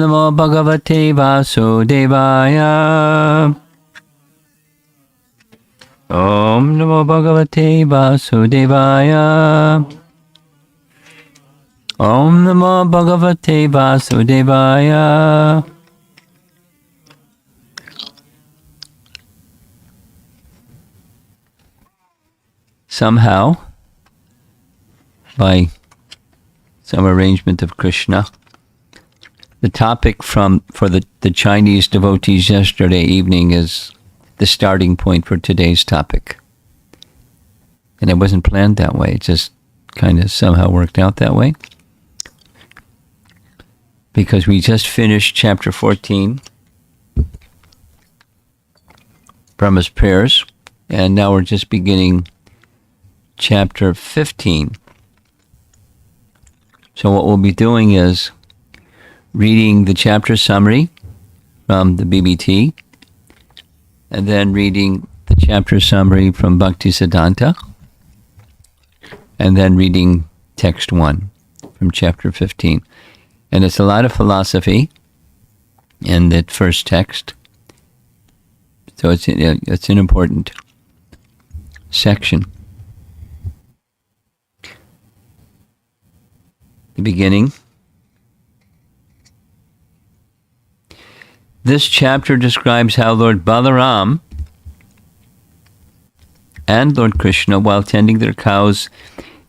Namo Bhagavate Vasudevaya. Om Namo Bhagavate Vasudevaya. Om Namo Bhagavate Vasudevaya. Somehow, by some arrangement of Krishna, the topic for the Chinese devotees yesterday evening is the starting point for today's topic. And it wasn't planned that way. It just kind of somehow worked out that way. Because we just finished chapter 14, Brahma's prayers, and now we're just beginning chapter 15. So what we'll be doing is reading the chapter summary from the BBT, and then reading the chapter summary from Bhaktisiddhanta, and then reading text 1 from chapter 15. And it's a lot of philosophy in that first text, so it's an important section. The beginning. This chapter describes how Lord Balaram and Lord Krishna, while tending their cows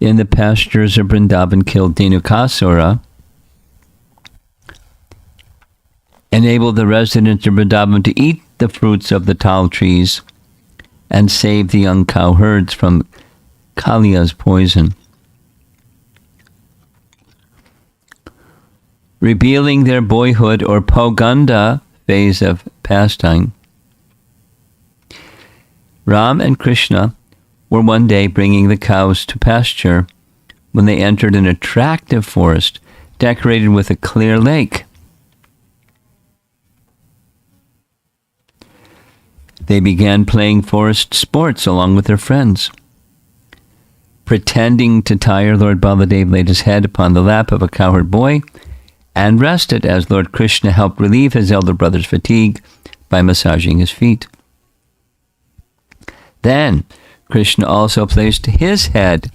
in the pastures of Vrindavan, killed Dhenukasura, enabled the residents of Vrindavan to eat the fruits of the tal trees, and save the young cow herds from Kaliya's poison. Revealing their boyhood or Poganda phase of pastime, Ram and Krishna were one day bringing the cows to pasture when they entered an attractive forest decorated with a clear lake. They began playing forest sports along with their friends. Pretending to tire, Lord Baladev laid his head upon the lap of a cowherd boy and rested as Lord Krishna helped relieve his elder brother's fatigue by massaging his feet. Then Krishna also placed his head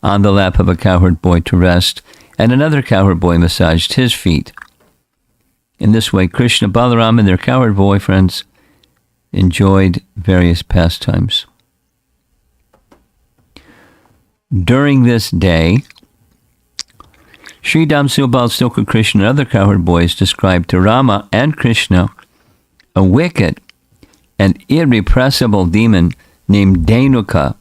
on the lap of a cowherd boy to rest, and another cowherd boy massaged his feet. In this way, Krishna, Balaram, and their cowherd boy friends enjoyed various pastimes. During this day, Sri Damsubal, Stoka Krishna, and other cowherd boys described to Rama and Krishna a wicked and irrepressible demon named Dhenuka,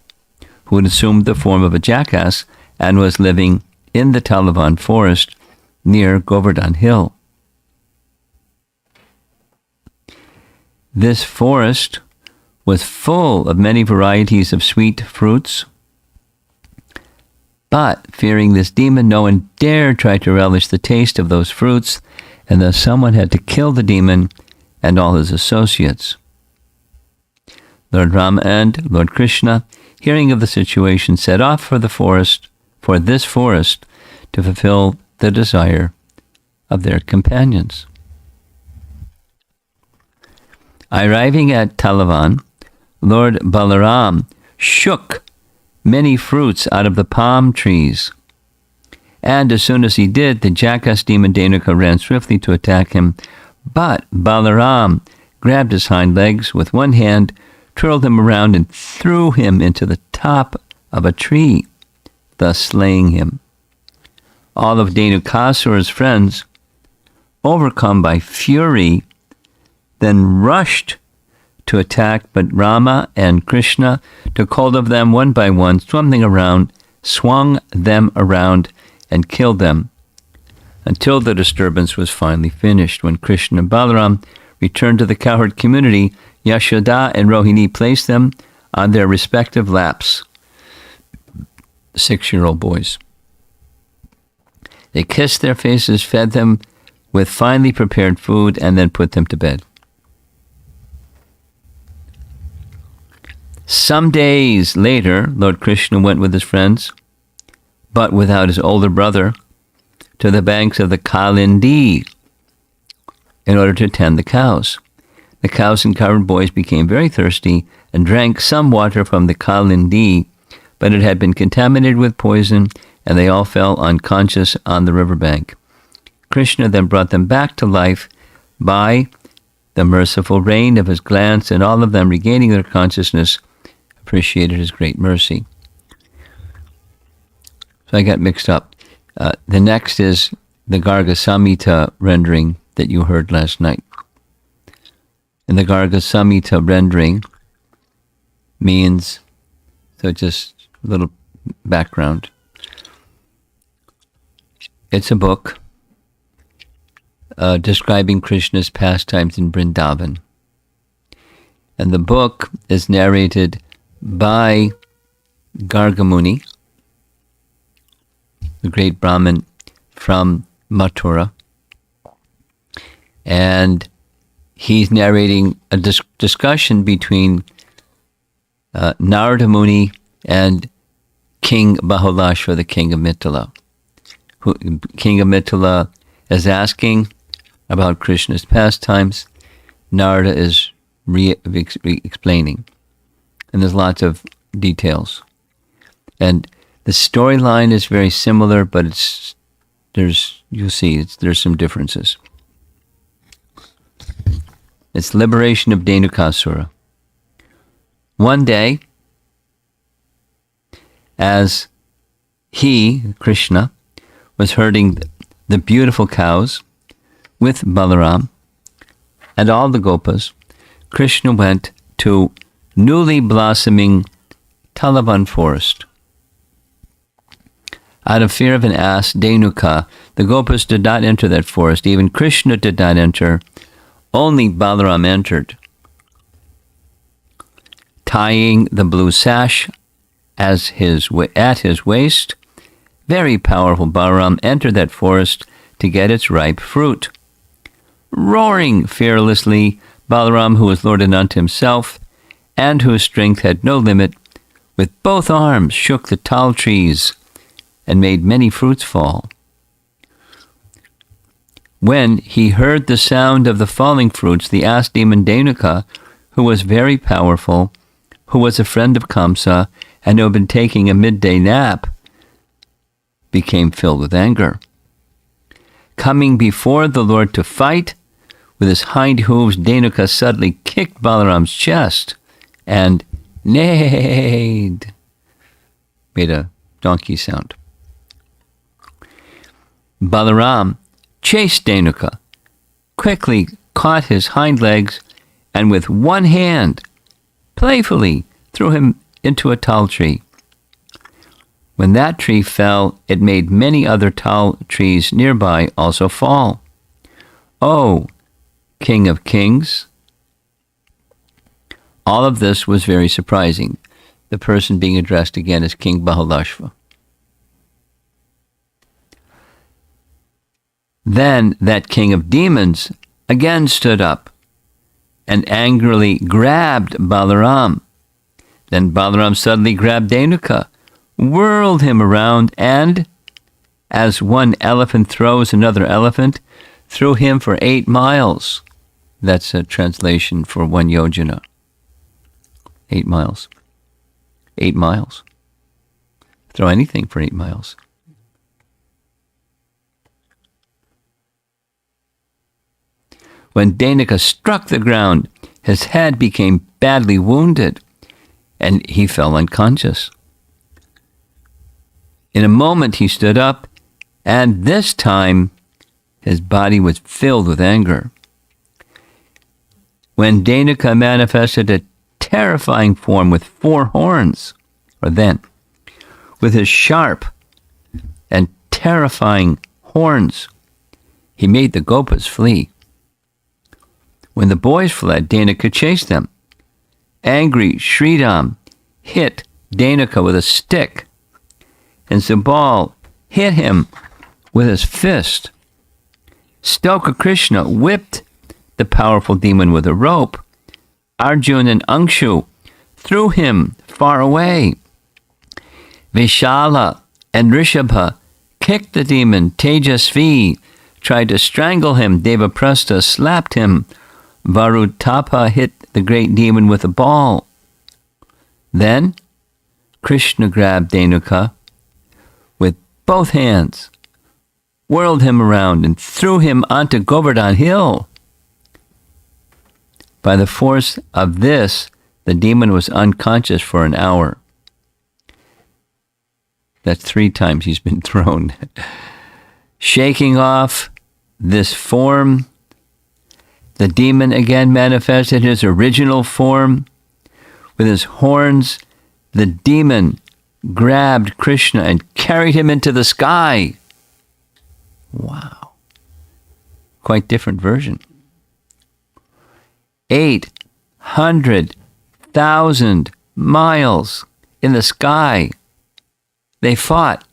who had assumed the form of a jackass and was living in the Talavan forest near Govardhan Hill. This forest was full of many varieties of sweet fruits, but fearing this demon, no one dared try to relish the taste of those fruits, and thus someone had to kill the demon and all his associates. Lord Rama and Lord Krishna, hearing of the situation, set off for this forest, to fulfill the desire of their companions. Arriving at Talavan, Lord Balaram shook many fruits out of the palm trees, and as soon as he did, the jackass demon Dhenuka ran swiftly to attack him, but Balaram grabbed his hind legs with one hand, twirled him around, and threw him into the top of a tree, thus slaying him. All of Dhenukasura's friends, overcome by fury, then rushed to attack, but Rama and Krishna took hold of them one by one, swung them around, and killed them, until the disturbance was finally finished. When Krishna and Balaram returned to the cowherd community, Yashoda and Rohini placed them on their respective laps, 6-year-old boys. They kissed their faces, fed them with finely prepared food, and then put them to bed. Some days later, Lord Krishna went with his friends, but without his older brother, to the banks of the Kalindi, in order to tend the cows. The cows and cowherd boys became very thirsty and drank some water from the Kalindi, but it had been contaminated with poison, and they all fell unconscious on the riverbank. Krishna then brought them back to life by the merciful rain of his glance, and all of them, regaining their consciousness, appreciated his great mercy. So I got mixed up. The next is the Garga Samhita rendering that you heard last night. And the Garga Samhita rendering means, so just a little background. It's a book describing Krishna's pastimes in Vrindavan. And the book is narrated by Garga Muni, the great Brahmin from Mathura. And he's narrating a discussion between Narada Muni and King Bahulashva, the king of Mithila. King of Mithila is asking about Krishna's pastimes. Narada is explaining. And there's lots of details. And the storyline is very similar, but you'll see, there's some differences. It's liberation of Dhenukasura. One day, as he, Krishna, was herding the beautiful cows with Balaram and all the gopas, Krishna went to newly blossoming Talavan forest. Out of fear of an ass, Dhenuka, the gopas did not enter that forest. Even Krishna did not enter. Only Balaram entered. Tying the blue sash at his waist, very powerful Balaram entered that forest to get its ripe fruit. Roaring fearlessly, Balaram, who was Lord Ananta himself, and whose strength had no limit, with both arms shook the tall trees and made many fruits fall. When he heard the sound of the falling fruits, the ass demon Dhenuka, who was very powerful, who was a friend of Kamsa, and who had been taking a midday nap, became filled with anger. Coming before the Lord to fight, with his hind hooves, Dhenuka suddenly kicked Balaram's chest and neighed, made a donkey sound. Balaram chased Dhenuka, quickly caught his hind legs, and with one hand playfully threw him into a tall tree. When that tree fell, it made many other tall trees nearby also fall. Oh, King of Kings! All of this was very surprising. The person being addressed again is King Bahulashva. Then that king of demons again stood up and angrily grabbed Balaram. Then Balaram suddenly grabbed Dhenuka, whirled him around, and, as one elephant throws another elephant, threw him for 8 miles. That's a translation for 1 yojana. 8 miles. 8 miles. Throw anything for 8 miles. When Dhenuka struck the ground, his head became badly wounded, and he fell unconscious. In a moment he stood up, and this time his body was filled with anger. When Dhenuka manifested a terrifying form with 4 horns, with his sharp and terrifying horns, he made the gopas flee. When the boys fled, Dhenuka chased them. Angry, Sridham hit Dhenuka with a stick, and Subal hit him with his fist. Stoka Krishna whipped the powerful demon with a rope. Arjun and Angshu threw him far away. Vishala and Rishabha kicked the demon Tejasvi tried to strangle him. Devaprastha slapped him. Varutapa hit the great demon with a ball. Then Krishna grabbed Dhenuka with both hands, whirled him around, and threw him onto Govardhan Hill. By the force of this, the demon was unconscious for an hour. That's 3 times he's been thrown. Shaking off this form, the demon again manifested his original form. With his horns, the demon grabbed Krishna and carried him into the sky. Wow. Quite different version. 800,000 miles in the sky. They fought.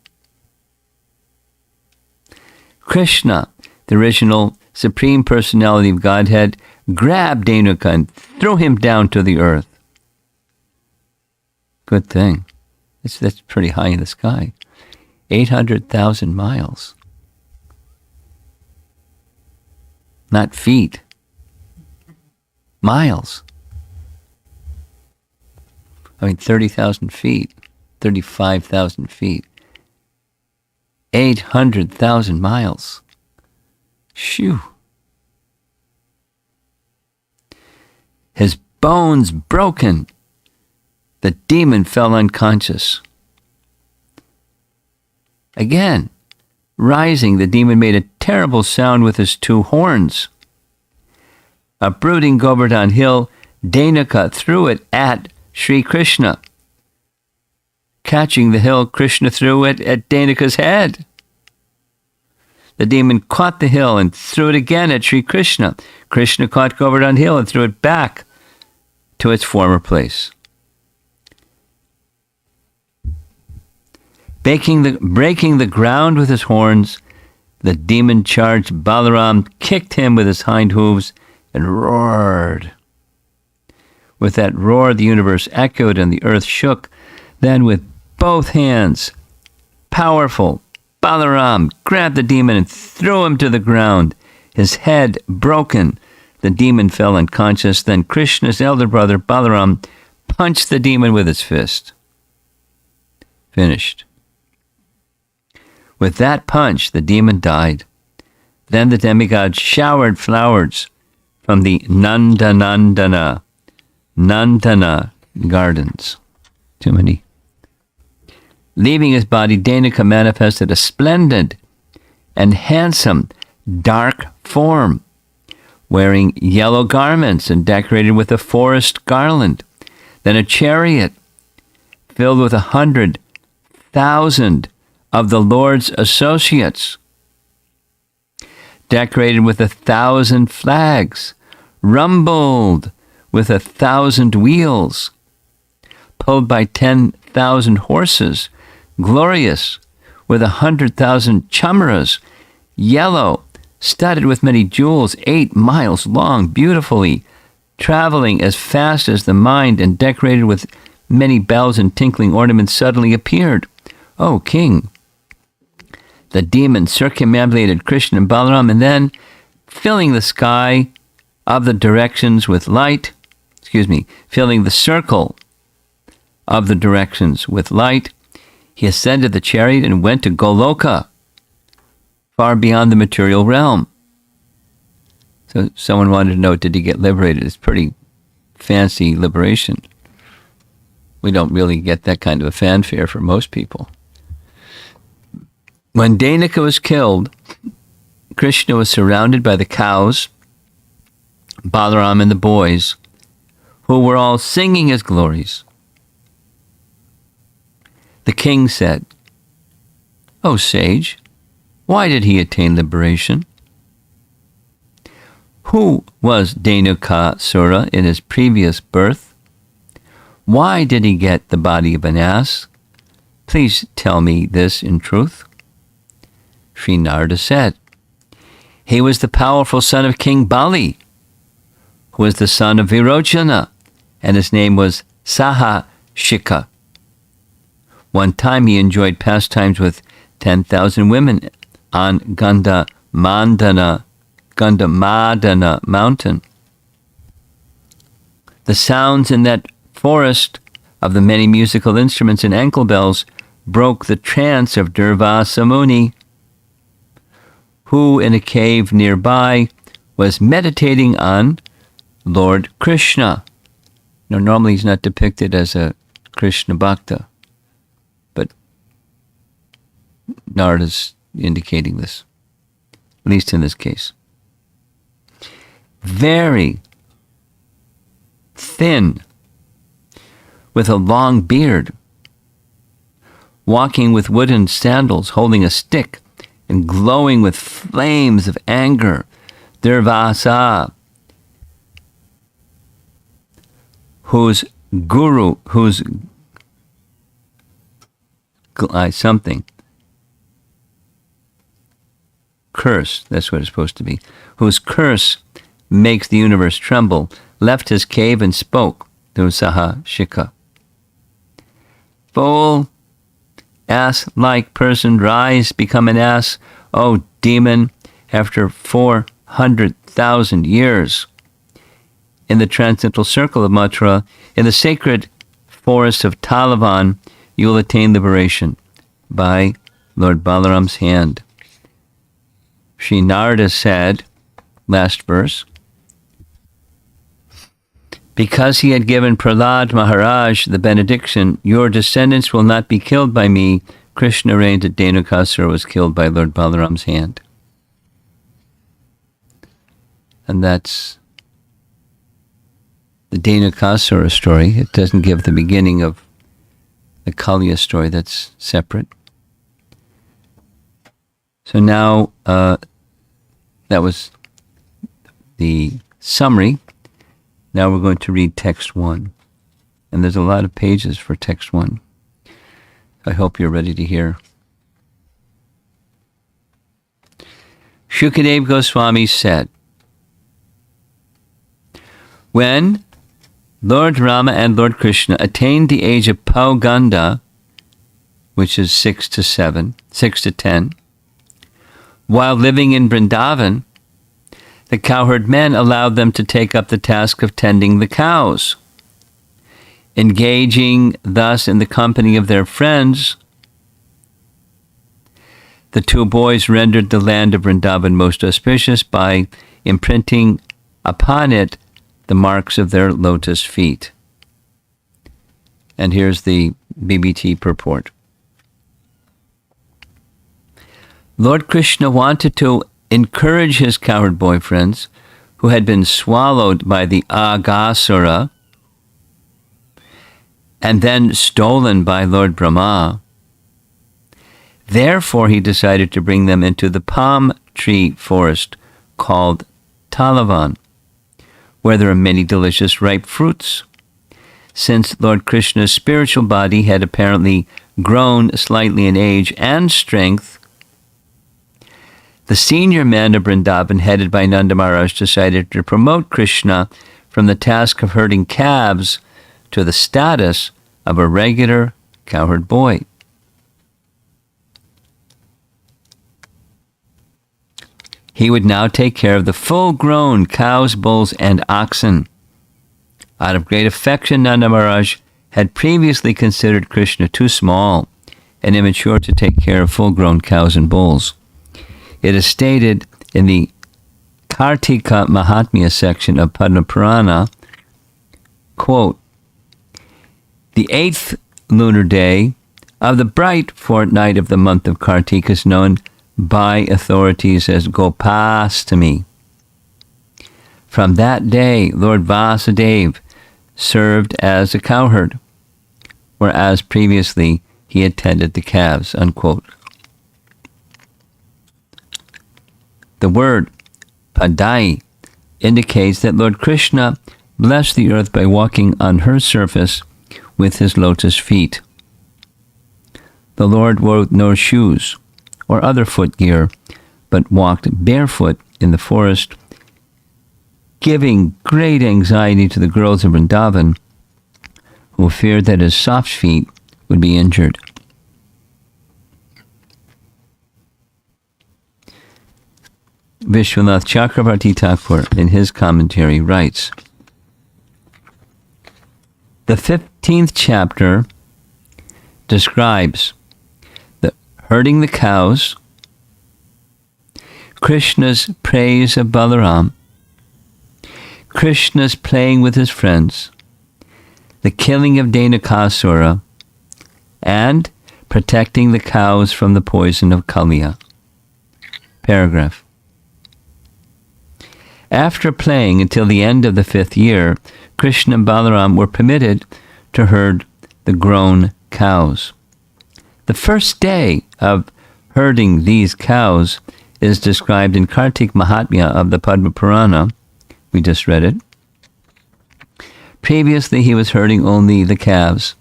Krishna, the original Supreme Personality of Godhead, grabbed Dhenuka and threw him down to the earth. Good thing. That's pretty high in the sky. 800,000 miles. Not feet. Miles. 30,000 feet. 35,000 feet. 800,000 miles. Shoo. His bones broken. The demon fell unconscious. Again, rising, the demon made a terrible sound with his 2 horns. Uprooting Govardhan Hill, Dhenuka threw it at Sri Krishna. Catching the hill, Krishna threw it at Dhenuka's head. The demon caught the hill and threw it again at Sri Krishna. Krishna caught Govardhan Hill and threw it back to its former place. Breaking the ground with his horns, the demon charged Balaram, kicked him with his hind hooves, and roared. With that roar, the universe echoed and the earth shook. Then with both hands, powerful, Balaram grabbed the demon and threw him to the ground. His head broken, the demon fell unconscious. Then Krishna's elder brother, Balaram, punched the demon with his fist. Finished. With that punch, the demon died. Then the demigod showered flowers from the Nandana gardens. Too many. Leaving his body, Dhenuka manifested a splendid and handsome dark form, wearing yellow garments and decorated with a forest garland. Then a chariot filled with 100,000 of the Lord's associates, decorated with 1,000 flags, rumbled with 1,000 wheels, pulled by 10,000 horses, glorious with 100,000 chamaras, yellow, studded with many jewels, 8 miles long, beautifully, traveling as fast as the mind, and decorated with many bells and tinkling ornaments, suddenly appeared. O king! The demon circumambulated Krishna and Balaram, and then, filling the sky of the directions with light, filling the circle of the directions with light, he ascended the chariot and went to Goloka, far beyond the material realm. So someone wanted to know, did he get liberated? It's pretty fancy liberation. We don't really get that kind of a fanfare for most people. When Dhenuka was killed, Krishna was surrounded by the cows, Balaram and the boys, who were all singing his glories. The king said, "O sage, why did he attain liberation? Who was Dhenukasura in his previous birth? Why did he get the body of an ass? Please tell me this in truth." Sri Narada said, "He was the powerful son of King Bali, who was the son of Virochana, and his name was Sahashika. One time he enjoyed pastimes with 10,000 women on Gandha Gandhamadana mountain. The sounds in that forest of the many musical instruments and ankle bells broke the trance of Durvasa Muni, who in a cave nearby was meditating on Lord Krishna. Now, normally he's not depicted as a Krishna Bhakta, but Narada's indicating this, at least in this case. Very thin, with a long beard, walking with wooden sandals, holding a stick, and glowing with flames of anger, Durvasa, whose curse, that's what it's supposed to be, whose curse makes the universe tremble, left his cave and spoke to Saha Shika. Fool, ass-like person, rise, become an ass, O demon, after 400,000 years. In the transcendental circle of Mathura, in the sacred forest of Talavan, you will attain liberation by Lord Balaram's hand. Sri Narada said, last verse, because he had given Prahlad Maharaj the benediction, your descendants will not be killed by me. Krishna reigned at Dhenuka was killed by Lord Balaram's hand. And that's the Dhenukasura story. It doesn't give the beginning of the Kaliya story. That's separate. So now, that was the summary. Now we're going to read text 1. And there's a lot of pages for text 1. I hope you're ready to hear. Shukadeva Goswami said, when Lord Rama and Lord Krishna attained the age of Pauganda, which is 6 to 10, while living in Vrindavan, the cowherd men allowed them to take up the task of tending the cows. Engaging thus in the company of their friends, the two boys rendered the land of Vrindavan most auspicious by imprinting upon it the marks of their lotus feet. And here's the BBT purport. Lord Krishna wanted to encourage his cowherd boyfriends who had been swallowed by the Aghasura and then stolen by Lord Brahma. Therefore, he decided to bring them into the palm tree forest called Talavan, where there are many delicious ripe fruits. Since Lord Krishna's spiritual body had apparently grown slightly in age and strength, the senior men of Vrindavan, headed by Nanda Maharaj, decided to promote Krishna from the task of herding calves to the status of a regular cowherd boy. He would now take care of the full-grown cows, bulls, and oxen. Out of great affection, Nanda Maharaj had previously considered Krishna too small and immature to take care of full-grown cows and bulls. It is stated in the Kartika Mahatmya section of Padma Purana, quote, the 8th lunar day of the bright fortnight of the month of Kartika is known by authorities as Gopastami. From that day, Lord Vasudeva served as a cowherd, whereas previously he attended the calves, unquote. The word Padai indicates that Lord Krishna blessed the earth by walking on her surface with his lotus feet. The Lord wore no shoes or other footgear, but walked barefoot in the forest, giving great anxiety to the girls of Vrindavan, who feared that his soft feet would be injured. Vishwanath Chakravarti Thakur, in his commentary, writes, the 15th chapter describes the herding the cows, Krishna's praise of Balaram, Krishna's playing with his friends, the killing of Dhenukasura, and protecting the cows from the poison of Kaliya. Paragraph. After playing until the end of the 5th year, Krishna and Balaram were permitted to herd the grown cows. The first day of herding these cows is described in Kartik Mahatmya of the Padma Purana. We just read it. Previously, he was herding only the calves.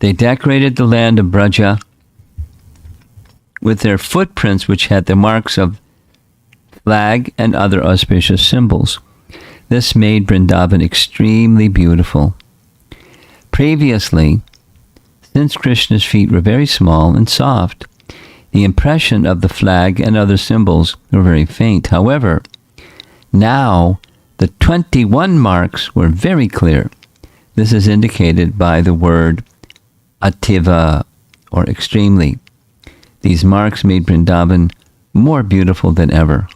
They decorated the land of Braja with their footprints, which had the marks of flag and other auspicious symbols. This made Vrindavan extremely beautiful. Previously, since Krishna's feet were very small and soft, the impression of the flag and other symbols were very faint. However, now the 21 marks were very clear. This is indicated by the word ativa, or extremely. These marks made Vrindavan more beautiful than ever.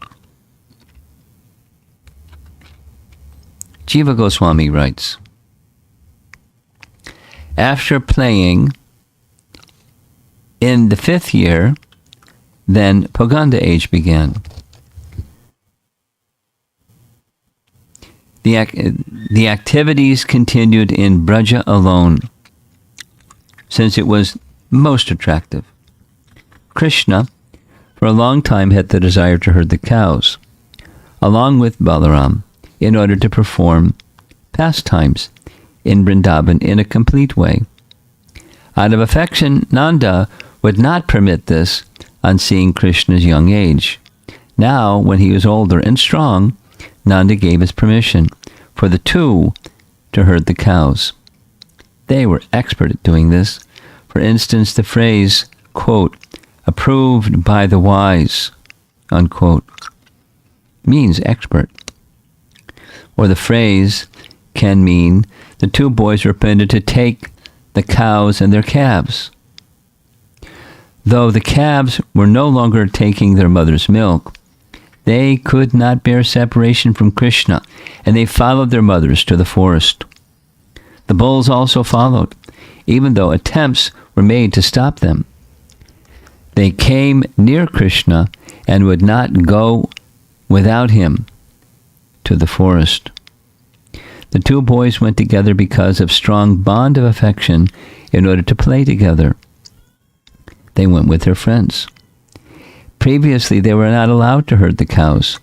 Jiva Goswami writes, after playing in the 5th year, then Poganda age began. The activities continued in Braja alone, since it was most attractive. Krishna, for a long time, had the desire to herd the cows, along with Balaram, in order to perform pastimes in Vrindavan in a complete way. Out of affection, Nanda would not permit this on seeing Krishna's young age. Now, when he was older and strong, Nanda gave his permission for the two to herd the cows. They were expert at doing this. For instance, the phrase, quote, approved by the wise, unquote, means expert. Or the phrase can mean the two boys were permitted to take the cows and their calves. Though the calves were no longer taking their mother's milk, they could not bear separation from Krishna, and they followed their mothers to the forest. The bulls also followed, even though attempts were made to stop them. They came near Krishna and would not go without him to the forest. The two boys went together because of strong bond of affection in order to play together. They went with their friends. Previously, they were not allowed to herd the cows.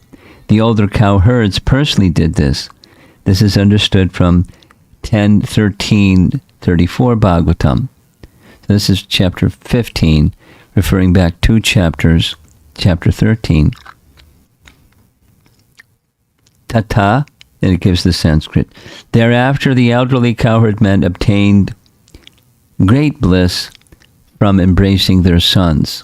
The older cow herds personally did this. This is understood from 10:13:34 Bhagavatam. So this is chapter 15, referring back 2 chapters, chapter 13. Tata, and it gives the Sanskrit. Thereafter, the elderly cowherd men obtained great bliss from embracing their sons.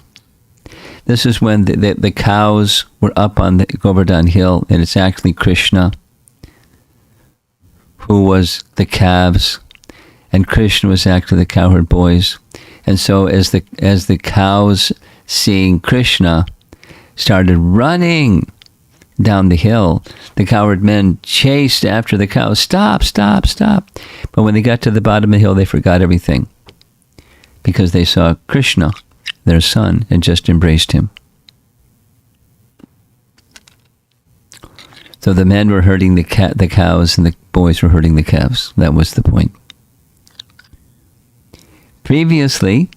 This is when the cows were up on the Govardhan hill, and it's actually Krishna who was the calves, and Krishna was actually the cowherd boys. And so as the cows, seeing Krishna, started running down the hill, the cowherd men chased after the cows. Stop, stop, stop. But when they got to the bottom of the hill, they forgot everything, because they saw Krishna, their son, and just embraced him. So the men were herding the cows, and the boys were herding the calves. That was the point. Previously,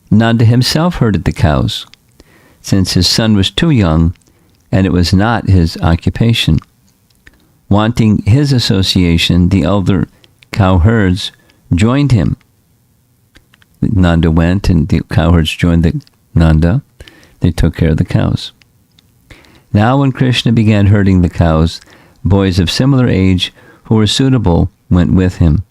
Nanda himself herded the cows, since his son was too young, and it was not his occupation. Wanting his association, the elder cowherds joined him. Nanda went, and the cowherds joined the Nanda. They took care of the cows. Now when Krishna began herding the cows, boys of similar age who were suitable went with him.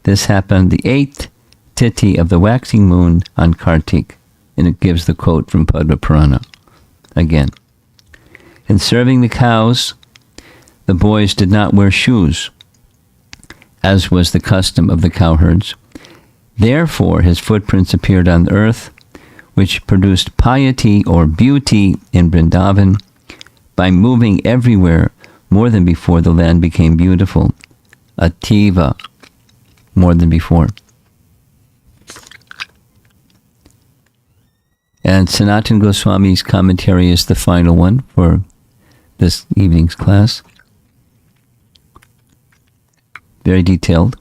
This happened the 8th Tithi of the waxing moon on Kartik, and it gives the quote from Padma Purana. again. In serving the cows, the boys did not wear shoes, as was the custom of the cowherds. Therefore, his footprints appeared on the earth, which produced piety or beauty in Vrindavan. By moving everywhere more than before, the land became beautiful. Ativa, more than before. And Sanatana Goswami's commentary is the final one for this evening's class. Very detailed.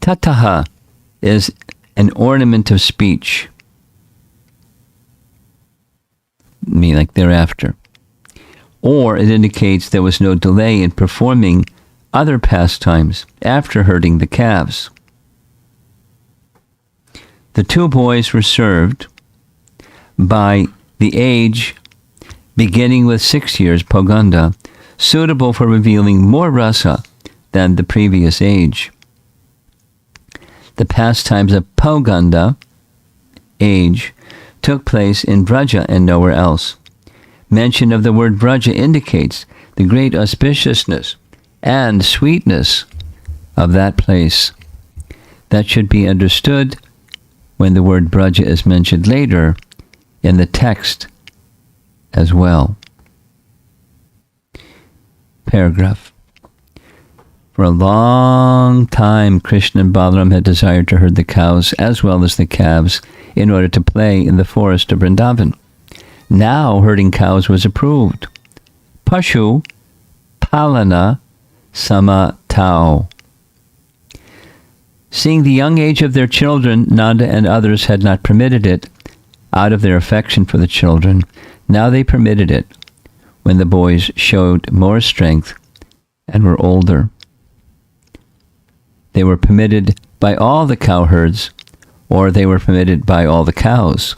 Tataha is an ornament of speech, meaning like thereafter. Or it indicates there was no delay in performing other pastimes after herding the calves. The two boys were served by the age beginning with 6 years, Poganda, suitable for revealing more rasa than the previous age. The pastimes of Poganda age took place in Vraja and nowhere else. Mention of the word Vraja indicates the great auspiciousness and sweetness of that place. That should be understood when the word Vraja is mentioned later in the text as well. Paragraph. For a long time, Krishna and Balaram had desired to herd the cows as well as the calves in order to play in the forest of Vrindavan. Now herding cows was approved. Pashu Palana Samatau. Seeing the young age of their children, Nanda and others had not permitted it out of their affection for the children. Now they permitted it when the boys showed more strength and were older. They were permitted by all the cowherds, or they were permitted by all the cows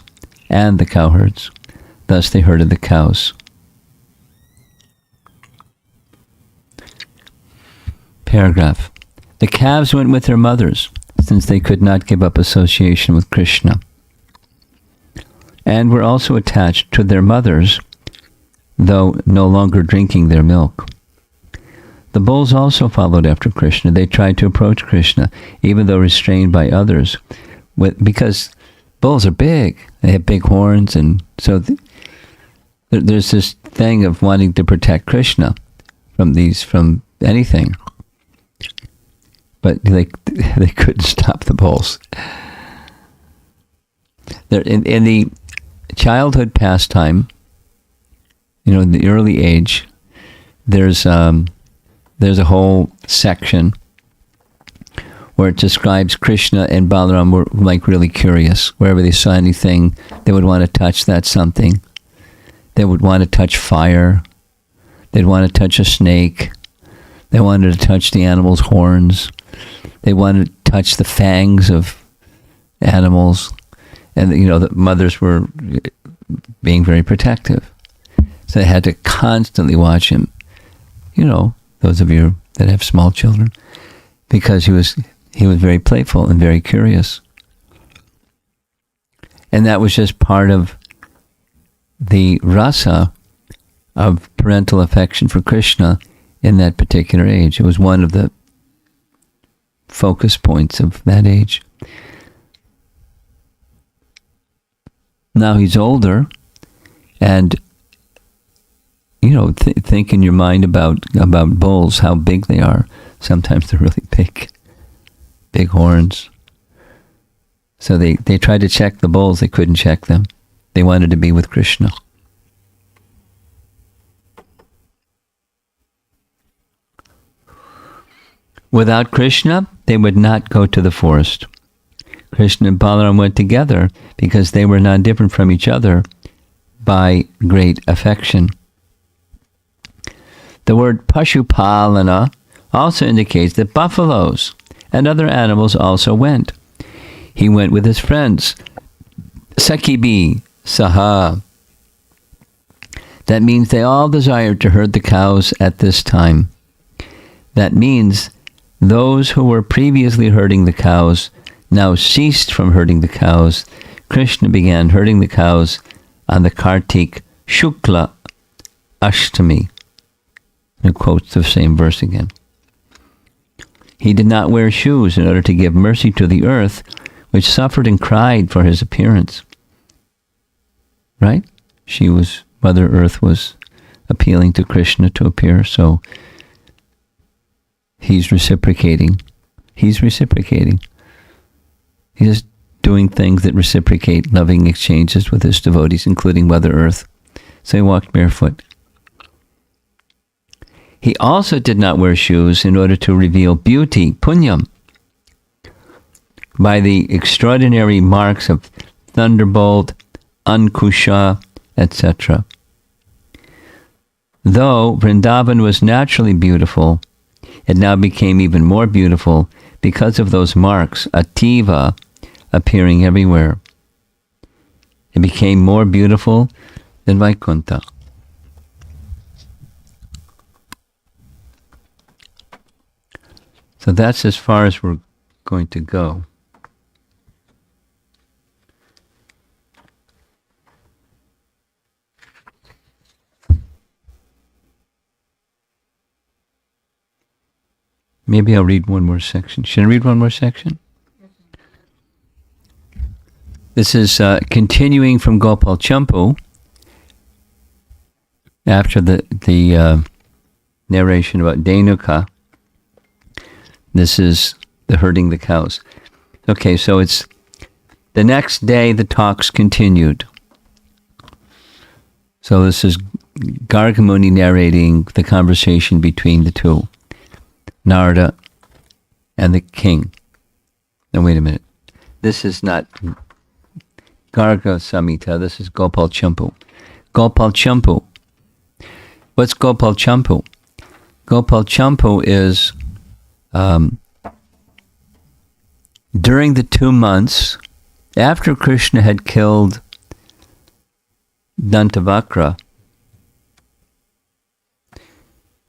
and the cowherds. Thus they herded the cows. Paragraph. The calves went with their mothers, since they could not give up association with Krishna, and were also attached to their mothers, though no longer drinking their milk. The bulls also followed after Krishna. They tried to approach Krishna, even though restrained by others, because bulls are big. They have big horns, and so there's this thing of wanting to protect Krishna from anything. But they couldn't stop the bulls. In the childhood pastime, in the early age, there's a whole section where it describes Krishna and Balaram were like really curious. Wherever they saw anything, they would want to touch that something. They would want to touch fire. They'd want to touch a snake. They wanted to touch the animal's horns. They wanted to touch the fangs of animals. And, the mothers were being very protective. So they had to constantly watch him. Those of you that have small children, because he was very playful and very curious. And that was just part of the rasa of parental affection for Krishna in that particular age. It was one of the focus points of that age. Now he's older, and think in your mind about bulls, how big they are. Sometimes they're really big horns. So they tried to check the bulls, they couldn't check them. They wanted to be with Krishna. Without Krishna, they would not go to the forest. Krishna and Balaram went together because they were not different from each other by great affection. The word Pashupalana also indicates that buffaloes and other animals also went. He went with his friends. Sakibi, Saha. That means they all desired to herd the cows at this time. That means those who were previously herding the cows now ceased from herding the cows. Krishna began herding the cows on the Kartik Shukla Ashtami. And it quotes the same verse again. He did not wear shoes in order to give mercy to the earth, which suffered and cried for his appearance. Right? Mother Earth was appealing to Krishna to appear, so he's reciprocating. He's just doing things that reciprocate loving exchanges with his devotees, including Mother Earth. So he walked barefoot. He also did not wear shoes in order to reveal beauty, punyam, by the extraordinary marks of thunderbolt, ankusha, etc. Though Vrindavan was naturally beautiful, it now became even more beautiful because of those marks, ativa, appearing everywhere. It became more beautiful than Vaikuntha. So that's as far as we're going to go. Maybe I'll read one more section. Should I read one more section? This is continuing from Gopal Champu after the narration about Dhenuka. This is the herding the cows. Okay, so it's the next day the talks continued. So this is Gargamuni narrating the conversation between the two, Narada and the king. Now wait a minute. This is not Garga Samhita, this is Gopal Champu. Gopal Champu. What's Gopal Champu? Gopal Champu is during the 2 months after Krishna had killed Dantavakra.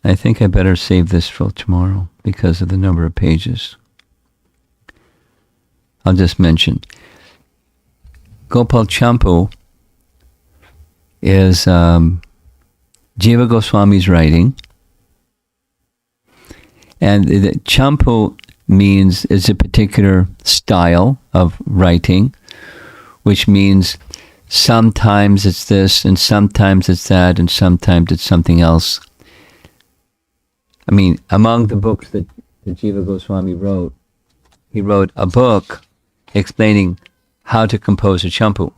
I think I better save this for tomorrow because of the number of pages. I'll just mention. Gopal Champu is Jiva Goswami's writing. And the Champu means is a particular style of writing, which means sometimes it's this, and sometimes it's that, and sometimes it's something else. I mean, among the books that Jiva Goswami wrote, he wrote a book explaining how to compose a champu.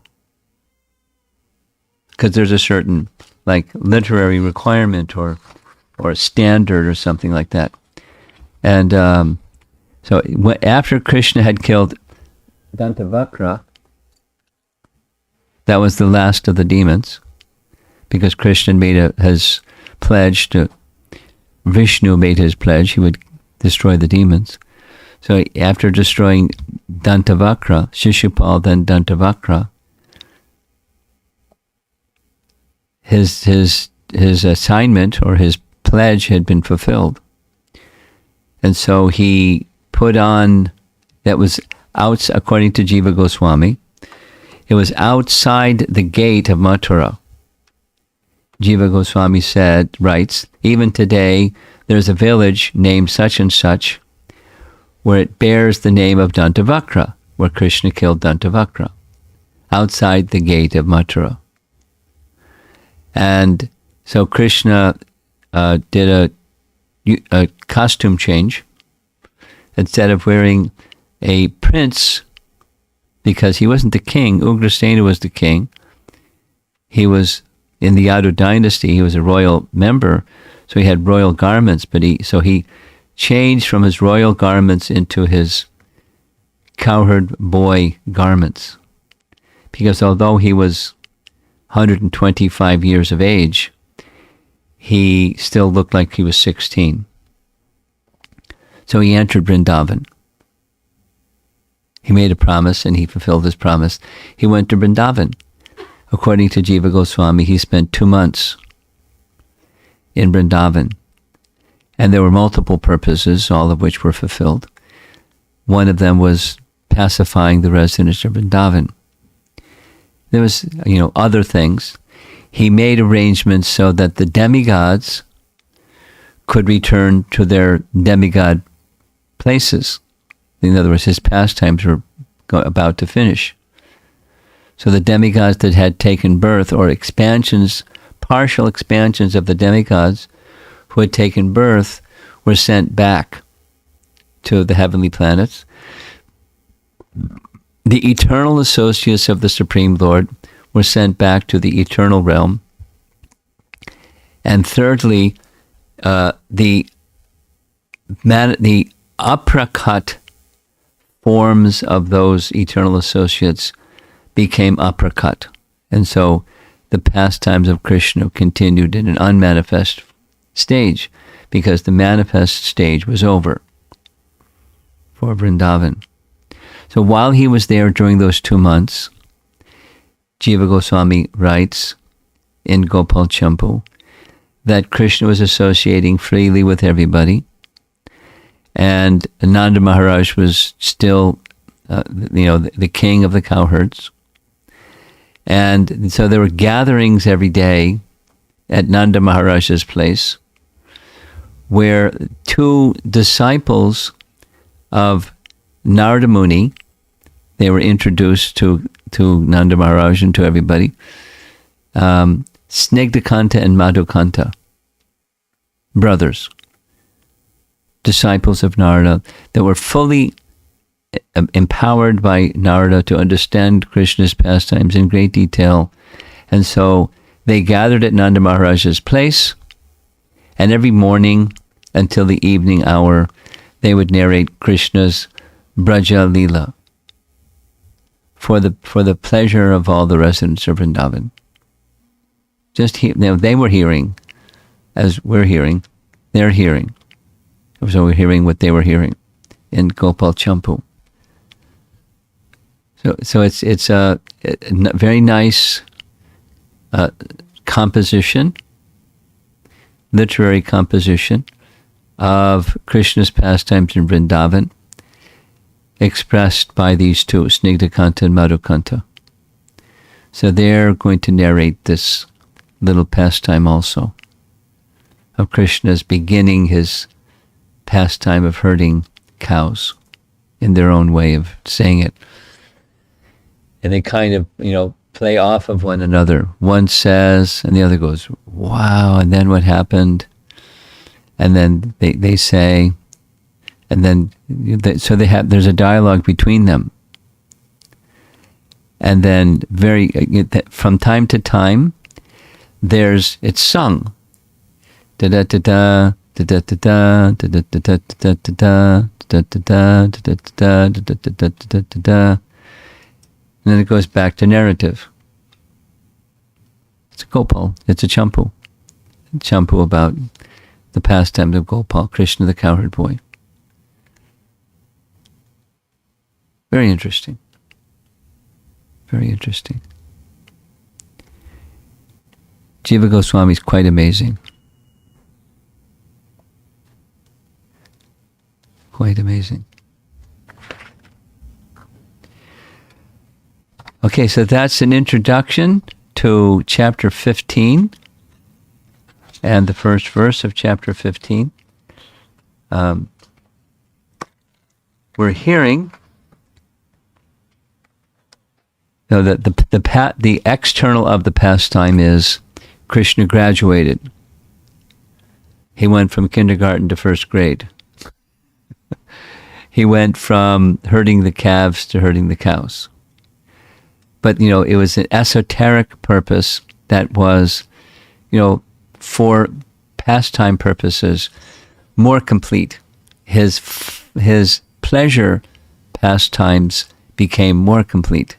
Because there's a certain, literary requirement or a standard or something like that. And so after Krishna had killed Dantavakra, that was the last of the demons, because Krishna made his pledge to Vishnu made his pledge he would destroy the demons. So after destroying Dantavakra, Shishupal, then Dantavakra, his assignment or his pledge had been fulfilled. And so he put on, that was out, according to Jiva Goswami, it was outside the gate of Mathura. Jiva Goswami writes, even today there's a village named such and such where it bears the name of Dantavakra, where Krishna killed Dantavakra, outside the gate of Mathura. And so Krishna did a costume change. Instead of wearing a prince, because he wasn't the king, Ugrasena was the king. He was in the Yadu dynasty, he was a royal member, so he had royal garments, but he changed from his royal garments into his cowherd boy garments. Because although he was 125 years of age, he still looked like he was 16. So he entered Vrindavan. He made a promise and he fulfilled his promise. He went to Vrindavan. According to Jiva Goswami, he spent 2 months in Vrindavan. And there were multiple purposes, all of which were fulfilled. One of them was pacifying the residents of Vrindavan. there was, other things. He made arrangements so that the demigods could return to their demigod places. In other words, his pastimes were about to finish. So the demigods that had taken birth, or expansions, partial expansions of the demigods who had taken birth, were sent back to the heavenly planets. The eternal associates of the Supreme Lord were sent back to the eternal realm. And thirdly, the uppercut forms of those eternal associates became uppercut. And so the pastimes of Krishna continued in an unmanifest stage, because the manifest stage was over for Vrindavan. So while he was there during those 2 months, Jiva Goswami writes in Gopal Champu that Krishna was associating freely with everybody, and Nanda Maharaj was still, the king of the cowherds. And so there were gatherings every day at Nanda Maharaj's place, where 2 disciples of Narada Muni, they were introduced to Nanda Maharaj and to everybody, Snigdhakanta and Madhukanta, brothers, disciples of Narada, that were fully empowered by Narada to understand Krishna's pastimes in great detail. And so they gathered at Nanda Maharaj's place, and every morning until the evening hour, they would narrate Krishna's Braja Leela for the pleasure of all the residents of Vrindavan. They were hearing, as we're hearing, they're hearing. So we're hearing what they were hearing in Gopal Champu. So it's a very nice composition, literary composition of Krishna's pastimes in Vrindavan, expressed by these 2, Snigdhakanta and Madhukanta. So they're going to narrate this little pastime also of Krishna's beginning his pastime of herding cows, in their own way of saying it. And they kind of, play off of one another. One says, and the other goes, wow, and then what happened? And then they say, and then, so there's a dialogue between them. And then from time to time, it's sung. Da-da-da-da, da-da-da-da, da-da-da-da, da-da-da-da, da-da-da-da, da-da-da-da. And then it goes back to narrative. It's a Gopal. It's a Champu. Champu about the pastimes of Gopal, Krishna the cowherd boy. Very interesting. Very interesting. Jiva Goswami is quite amazing. Quite amazing. Okay, so that's an introduction to chapter 15 and the first verse of chapter 15. We're hearing that the external of the pastime is Krishna graduated. He went from kindergarten to first grade. He went from herding the calves to herding the cows. But, it was an esoteric purpose that was, for pastime purposes, more complete. His pleasure pastimes became more complete.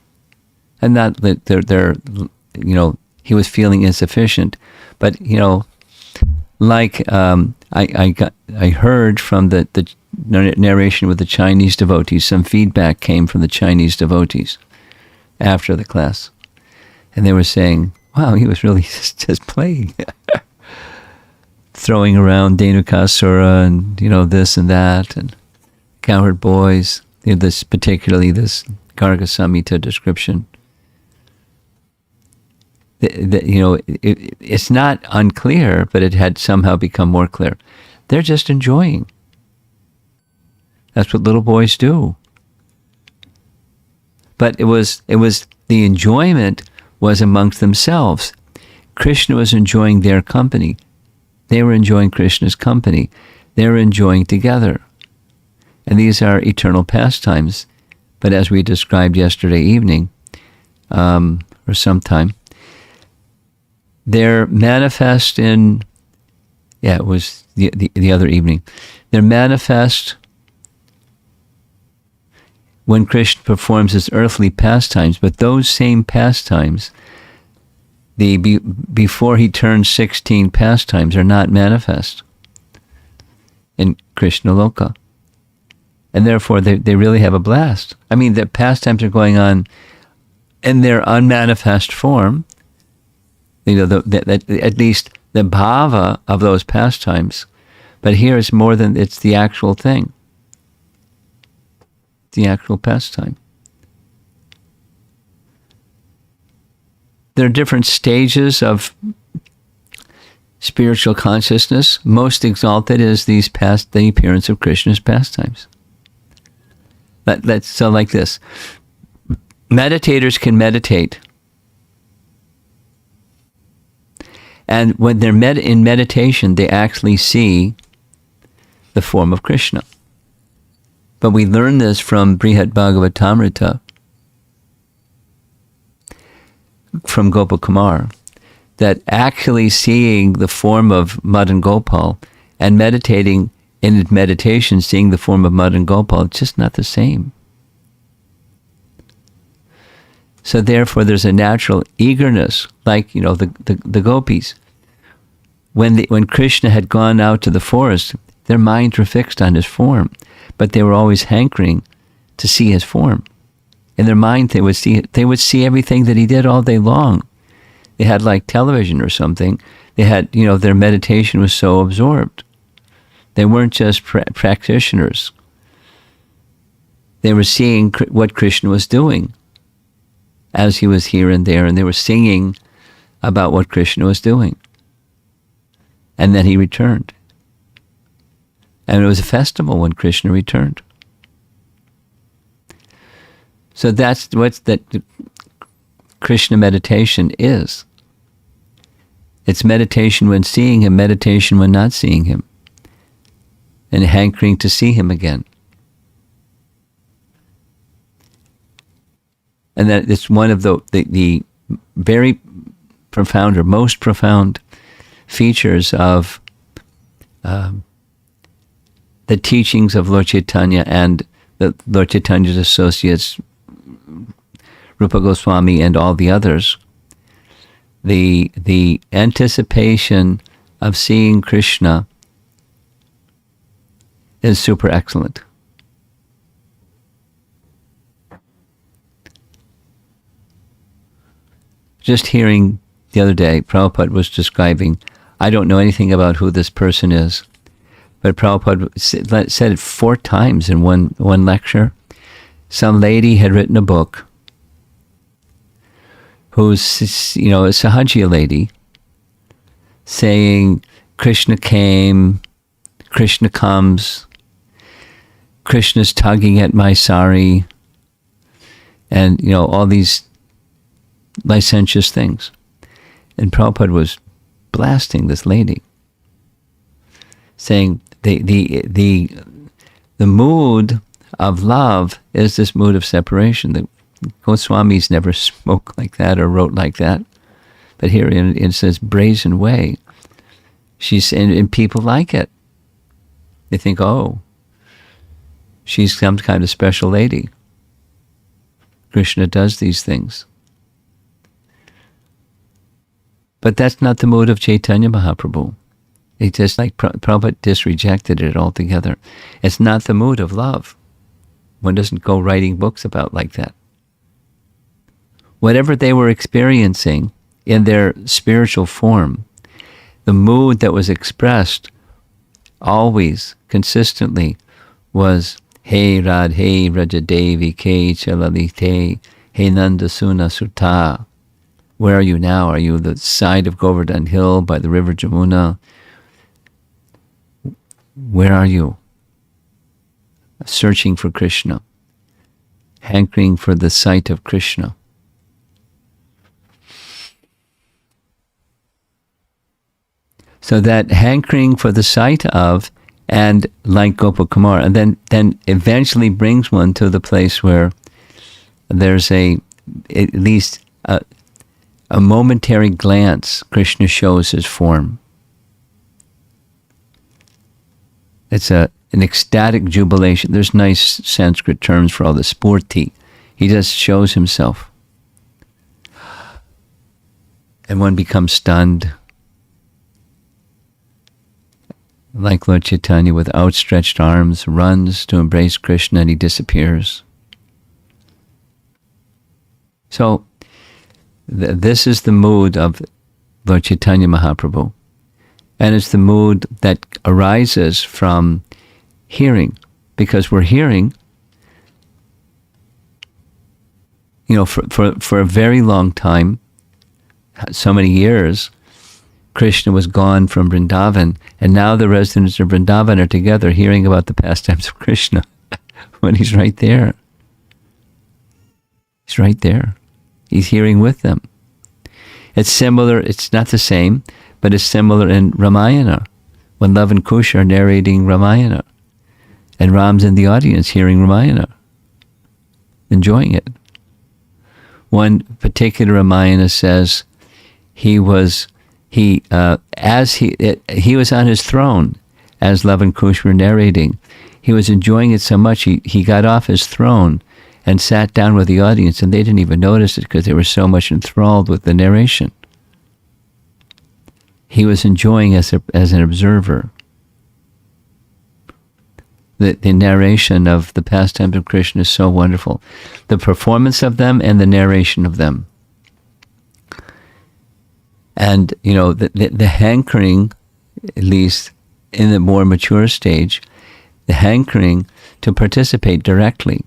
And not that they're he was feeling insufficient. But, like I heard from the narration with the Chinese devotees, some feedback came from the Chinese devotees after the class. And they were saying, wow, he was really just playing. Throwing around Dhenuka Sura and, this and that, and cowherd boys, particularly this Garga Samhita description. it's not unclear, but it had somehow become more clear. They're just enjoying. That's what little boys do. But it was the enjoyment was amongst themselves. Krishna was enjoying their company. They were enjoying Krishna's company. They were enjoying together. And these are eternal pastimes. But as we described yesterday evening, or sometime, they're manifest in, it was the other evening. They're manifest when Krishna performs his earthly pastimes, but those same pastimes, before he turns 16 pastimes, are not manifest in Krishna Loka. And therefore, they really have a blast. I mean, the pastimes are going on in their unmanifest form. At least the bhava of those pastimes. But here it's more than, it's the actual thing. The actual pastime. There are different stages of spiritual consciousness. Most exalted is the appearance of Krishna's pastimes. So like this. Meditators can meditate. And when they're in meditation, they actually see the form of Krishna. But we learn this from Brihad Bhagavatamrita, from Gopakumar, that actually seeing the form of Madan Gopal and meditating in meditation, seeing the form of Madan Gopal, it's just not the same. So therefore, there's a natural eagerness, like the gopis. When Krishna had gone out to the forest, their minds were fixed on his form, but they were always hankering to see his form. In their mind, they would see everything that he did all day long. They had like television or something. They had, their meditation was so absorbed. They weren't just practitioners. They were seeing what Krishna was doing as he was here and there, and they were singing about what Krishna was doing. And then he returned. And it was a festival when Krishna returned. So that's what that Krishna meditation is. It's meditation when seeing him, meditation when not seeing him, and hankering to see him again. And that it's one of the very profound or most profound features of the teachings of Lord Chaitanya and the Lord Chaitanya's associates, Rupa Goswami and all the others. The anticipation of seeing Krishna is super excellent. Just hearing the other day, Prabhupada was describing, I don't know anything about who this person is, but Prabhupada said it 4 times in one lecture. Some lady had written a book who's, a Sahajiya lady, saying, Krishna came, Krishna comes, Krishna's tugging at my sari, and, all these licentious things. And Prabhupada was blasting this lady, saying the mood of love is this mood of separation. The Goswamis never spoke like that or wrote like that, but here it says brazen way. And people like it. They think, oh, she's some kind of special lady. Krishna does these things. But that's not the mood of Chaitanya Mahaprabhu. It's just like Prabhupada just rejected it altogether. It's not the mood of love. One doesn't go writing books about like that. Whatever they were experiencing in their spiritual form, the mood that was expressed always, consistently, was Hey Radhe Rajadevi Ke Chalalite Hey Nandasuna Sutta. Where are you now? Are you the side of Govardhan Hill by the river Jamuna? Where are you? Searching for Krishna, hankering for the sight of Krishna. So that hankering for the sight of, and like Gopakumar, and then eventually brings one to the place where there's at least a momentary glance. Krishna shows his form. It's an ecstatic jubilation. There's nice Sanskrit terms for all this. Spurti. He just shows himself. And one becomes stunned. Like Lord Chaitanya, with outstretched arms, runs to embrace Krishna and he disappears. So, this is the mood of Lord Chaitanya Mahaprabhu. And it's the mood that arises from hearing. Because we're hearing, for a very long time, so many years, Krishna was gone from Vrindavan, and now the residents of Vrindavan are together hearing about the pastimes of Krishna when he's right there. He's right there. He's hearing with them. It's similar, it's not the same, but it's similar in Ramayana, when Love and Kush are narrating Ramayana, and Ram's in the audience hearing Ramayana, enjoying it. One particular Ramayana says he was on his throne as Love and Kush were narrating. He was enjoying it so much he got off his throne and sat down with the audience, and they didn't even notice it because they were so much enthralled with the narration. He was enjoying as an observer the narration of the pastimes of Krishna is so wonderful. The performance of them and the narration of them. And, the hankering, at least in the more mature stage, the hankering to participate directly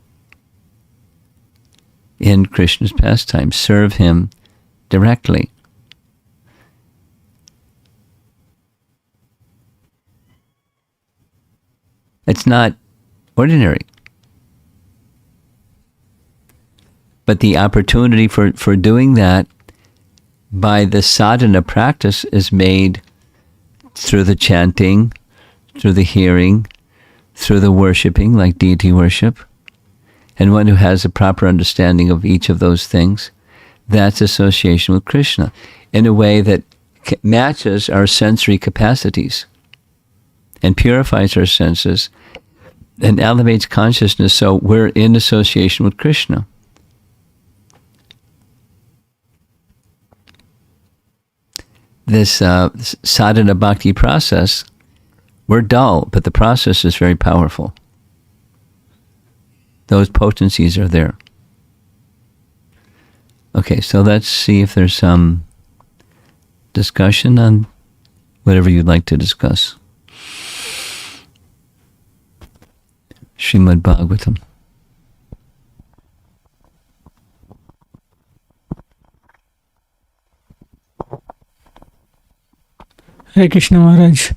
in Krishna's pastime, serve him directly. It's not ordinary. But the opportunity for doing that by the sadhana practice is made through the chanting, through the hearing, through the worshipping, like deity worship. And one who has a proper understanding of each of those things, that's association with Krishna in a way that matches our sensory capacities and purifies our senses and elevates consciousness so we're in association with Krishna. This sadhana bhakti process, we're dull, but the process is very powerful. Those potencies are there. Okay, so let's see if there's some discussion on whatever you'd like to discuss. Srimad Bhagavatam. Hare Krishna Maharaj.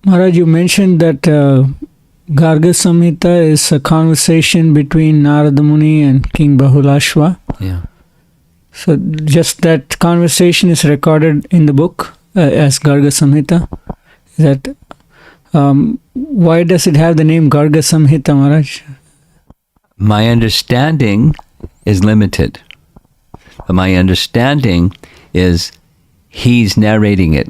Maharaj, you mentioned that Garga Samhita is a conversation between Narada Muni and King Bahulashva. Yeah. So just that conversation is recorded in the book as Garga Samhita. That why does it have the name Garga Samhita, Maharaj? My understanding is limited. But my understanding is he's narrating it.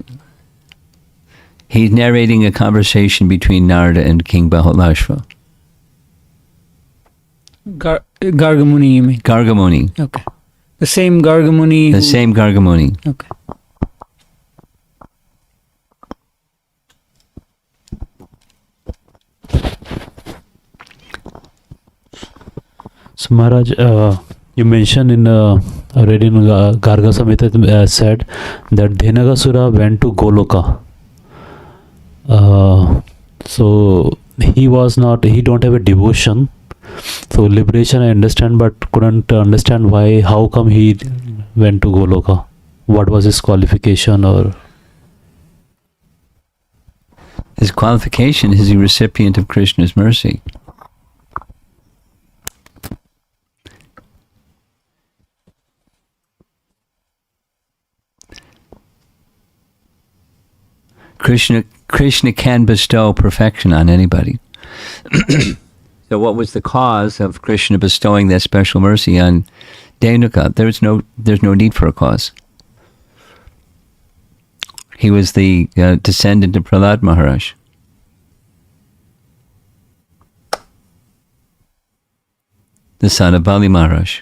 He's narrating a conversation between Narada and King Bahulashva. Garga Muni, you mean? Garga Muni. Okay. The same Garga Muni. The same Garga Muni. Okay. So Maharaj, you mentioned in read in Garga Samhita said that Dhenuka went to Goloka. So he don't have a devotion So liberation I understand, but couldn't understand why, how come he went to Goloka? What was his qualification? Or His qualification is a recipient of Krishna's mercy. Krishna can bestow perfection on anybody. So what was the cause of Krishna bestowing that special mercy on Dhenuka? There's no need for a cause. He was the descendant of Prahlad Maharaj. The son of Bali Maharaj.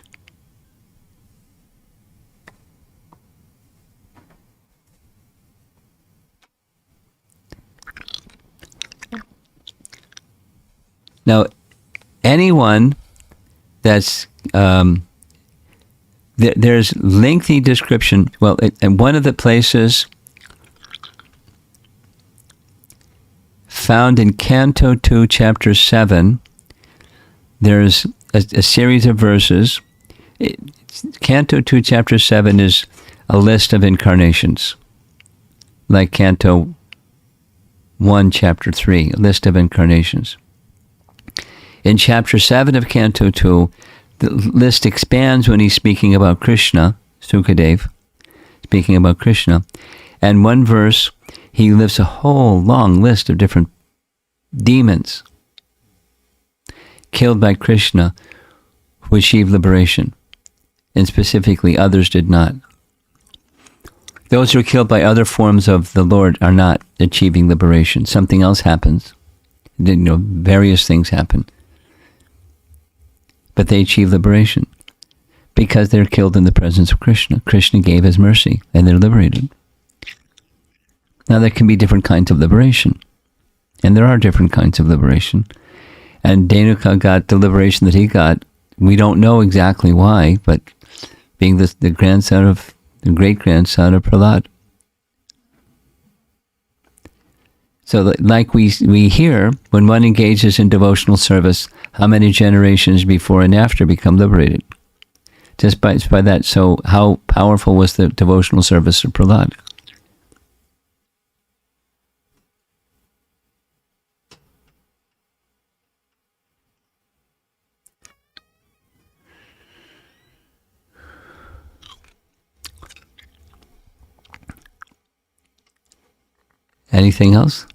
Now, anyone that's there's lengthy description. Well, and one of the places found in Canto 2, Chapter 7, there's a series of verses. Canto 2, Chapter 7 is a list of incarnations, like Canto 1, Chapter 3, a list of incarnations. In Chapter 7 of Canto 2, the list expands when he's speaking about Krishna, Sukadev, speaking about Krishna. And one verse, he lists a whole long list of different demons killed by Krishna who achieved liberation. And specifically, others did not. Those who are killed by other forms of the Lord are not achieving liberation. Something else happens. Various things happen. But they achieve liberation because they're killed in the presence of Krishna. Krishna gave his mercy and they're liberated. Now there can be different kinds of liberation. And there are different kinds of liberation. And Dhenuka got the liberation that he got. We don't know exactly why, but being the great-grandson of Prahlad. So like we hear, when one engages in devotional service, how many generations before and after become liberated? Just by that. So how powerful was the devotional service of Prahlad? Anything else?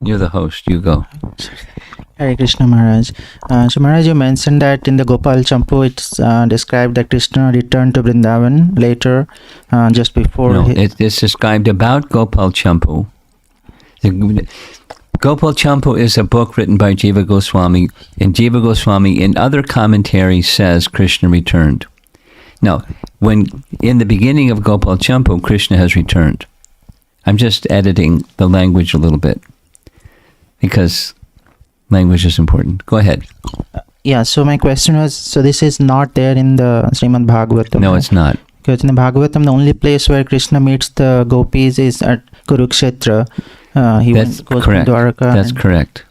You're the host. You go. Hare Krishna Maharaj. So Maharaj, you mentioned that in the Gopal Champu it's described that Krishna returned to Vrindavan later, just before. No, it's described about Gopal Champu. Gopal Champu is a book written by Jiva Goswami, and Jiva Goswami in other commentaries says Krishna returned. Now, when in the beginning of Gopal Champu, Krishna has returned. I'm just editing the language a little bit because language is important. Go ahead. Yeah, so my question was, so this is not there in the Srimad Bhagavatam? No, it's not. Because in the Bhagavatam, the only place where Krishna meets the gopis is at Kurukshetra. That's correct. That's correct.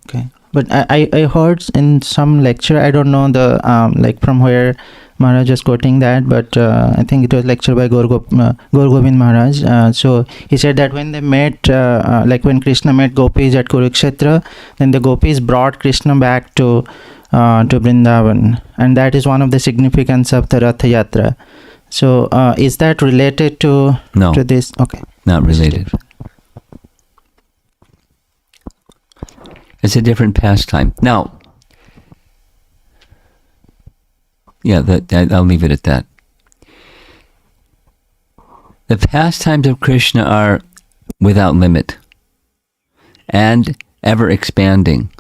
Okay. But I heard in some lecture, I don't know the like from where Maharaj is quoting that, but I think it was lecture by Gaur Govind Maharaj. So he said that when they met, like when Krishna met gopis at Kurukshetra, then the gopis brought Krishna back to Vrindavan, and that is one of the significance of the Ratha Yatra. So is that related to this? Okay. Not related. It's a different pastime. Now, yeah, I'll leave it at that. The pastimes of Krishna are without limit and ever expanding.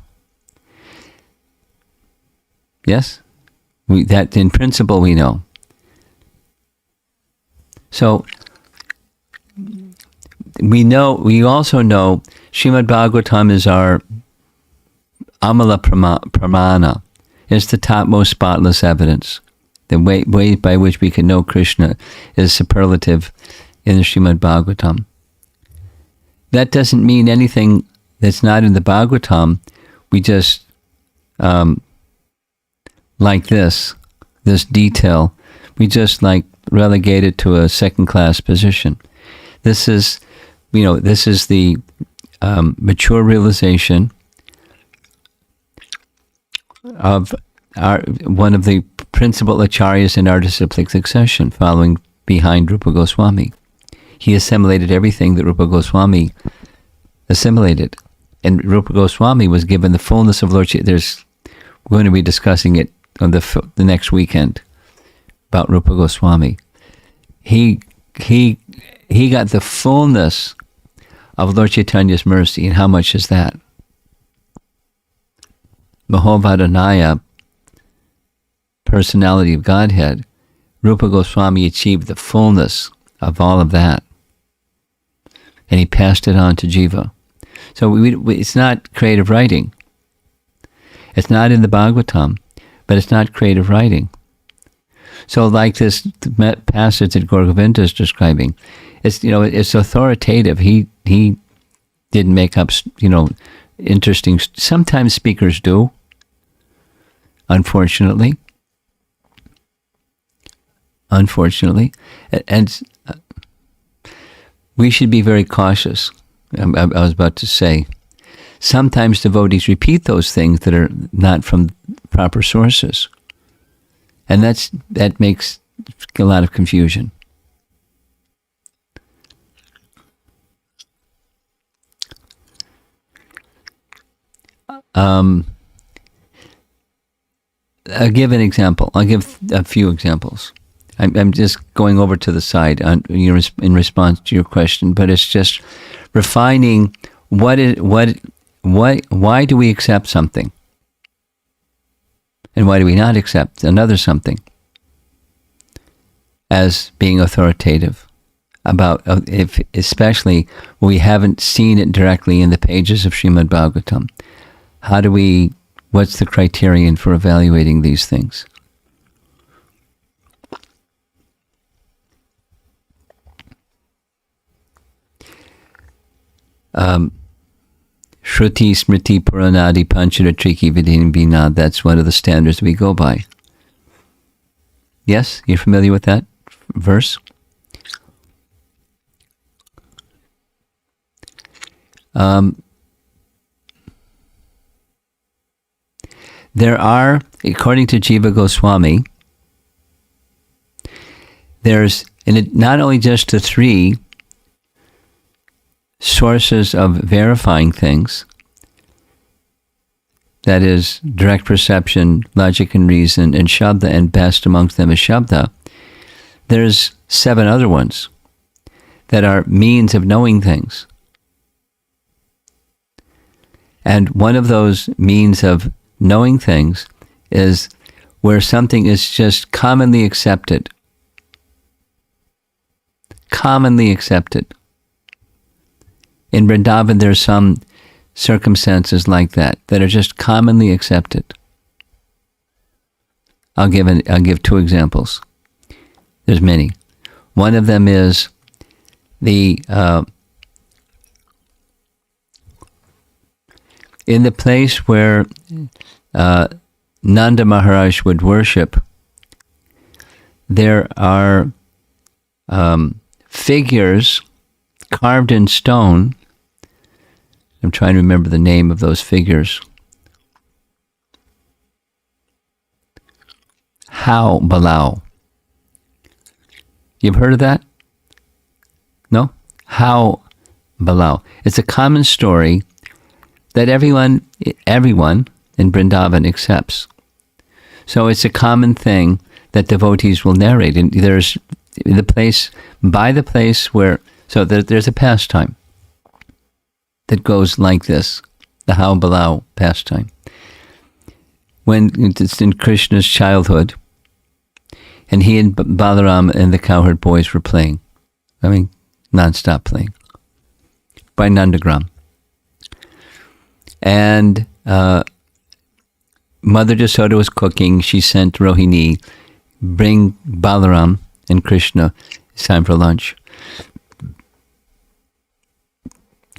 Yes? That in principle we know. So, we also know Srimad Bhagavatam is our Amala Pramana. is the topmost spotless evidence. The way by which we can know Krishna is superlative in the Srimad Bhagavatam. That doesn't mean anything that's not in the Bhagavatam. We just, like this detail, we just like relegate it to a second-class position. This is the mature realization of one of the principal acharyas in our disciplic succession, following behind Rupa Goswami. He assimilated everything that Rupa Goswami assimilated. And Rupa Goswami was given the fullness of Lord Chaitanya. We're going to be discussing it on the next weekend about Rupa Goswami. He got the fullness of Lord Chaitanya's mercy. And how much is that? Mahovadanaya, personality of Godhead, Rupa Goswami achieved the fullness of all of that. And he passed it on to Jiva. So it's not creative writing. It's not in the Bhagavatam, but it's not creative writing. So like this passage that Gaur Govinda is describing, it's authoritative. He didn't make up, interesting. Sometimes speakers do, unfortunately. And we should be very cautious. I was about to say, sometimes devotees repeat those things that are not from proper sources. And that makes a lot of confusion. I'll give an example. I'll give a few examples. I'm just going over to the side in response to your question, but it's just refining why do we accept something, and why do we not accept another something as being authoritative about, especially when we haven't seen it directly in the pages of Srimad Bhagavatam. What's the criterion for evaluating these things? Shruti, Smriti, Puranadi, Pancharatriki, Vidin, Vinad, that's one of the standards we go by. Yes, you're familiar with that verse? There are, according to Jiva Goswami, there's not only just the three sources of verifying things, that is direct perception, logic and reason, and Shabda, and best amongst them is Shabda. There's 7 other ones that are means of knowing things. And one of those means of knowing things is where something is just commonly accepted. Commonly accepted. In Vrindavan, there are some circumstances like that are just commonly accepted. I'll give 2 examples. There's many. One of them is in the place where Nanda Maharaj would worship, there are figures carved in stone. I'm trying to remember the name of those figures. How Balau. You've heard of that? No? How Balau. It's a common story that everyone in Vrindavan accepts. So it's a common thing that devotees will narrate. And there's the place where, so there's a pastime that goes like this, the How Balau pastime. When it's in Krishna's childhood, and he and Balaram and the cowherd boys were playing. Non-stop playing. By Nandagram. And Mother Jasoda was cooking. She sent Rohini, bring Balaram and Krishna. It's time for lunch.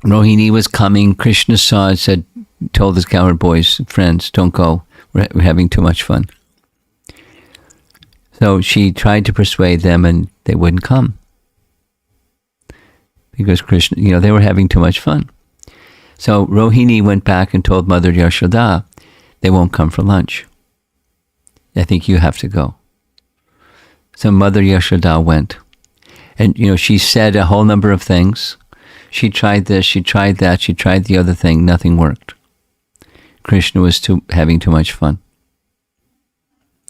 Rohini was coming. Krishna saw it, said, told his cowherd boys, friends, don't go. We're having too much fun. So she tried to persuade them, and they wouldn't come. Because Krishna, they were having too much fun. So Rohini went back and told Mother Yashoda, they won't come for lunch. I think you have to go. So Mother Yashoda went. And, she said a whole number of things. She tried this, she tried that, she tried the other thing. Nothing worked. Krishna was having too much fun.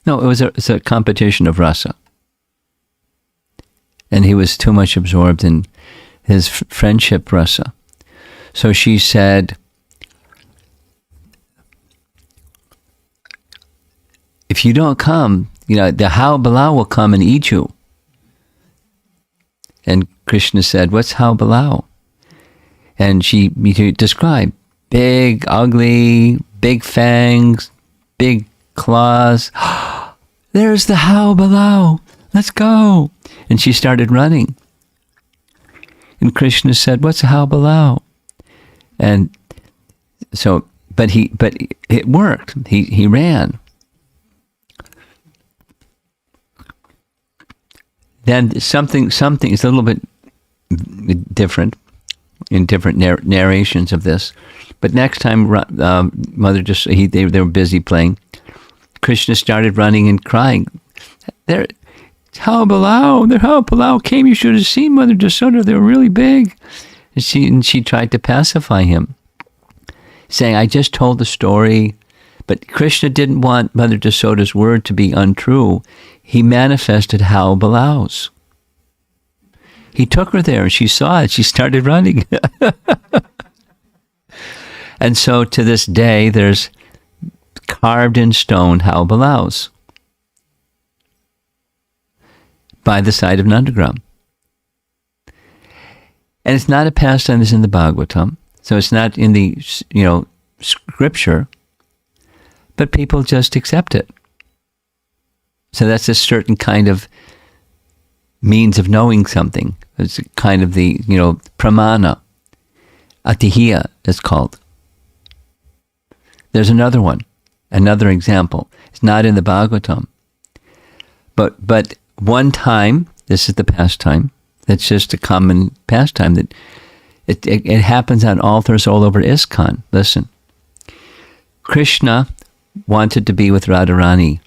No, it's a competition of rasa. And he was too much absorbed in his friendship rasa. So she said, if you don't come, the How Balau will come and eat you. And Krishna said, what's How Balau? And she described big, ugly, big fangs, big claws. There's the How Balau. Let's go. And she started running. And Krishna said, what's a How Balau? And so, but it worked. He ran. Then something is a little bit different in different narrations of this. But next time, Mother they were busy playing. Krishna started running and crying. How Balau came. You should have seen Mother Jasoda. They were really big. And she tried to pacify him, saying, I just told the story. But Krishna didn't want Mother Jasoda's word to be untrue. He manifested How Balau's. He took her there and she saw it. She started running. And so to this day, there's carved in stone How Balau's by the side of Nandagram. And it's not a pastime that's in the Bhagavatam. So it's not in the, scripture, but people just accept it. So that's a certain kind of means of knowing something. It's kind of the, pramana. Atihiya is called. There's another one, another example. It's not in the Bhagavatam. But one time, this is the pastime, that's just a common pastime, that it happens on altars all over ISKCON. Listen. Krishna wanted to be with Radharani,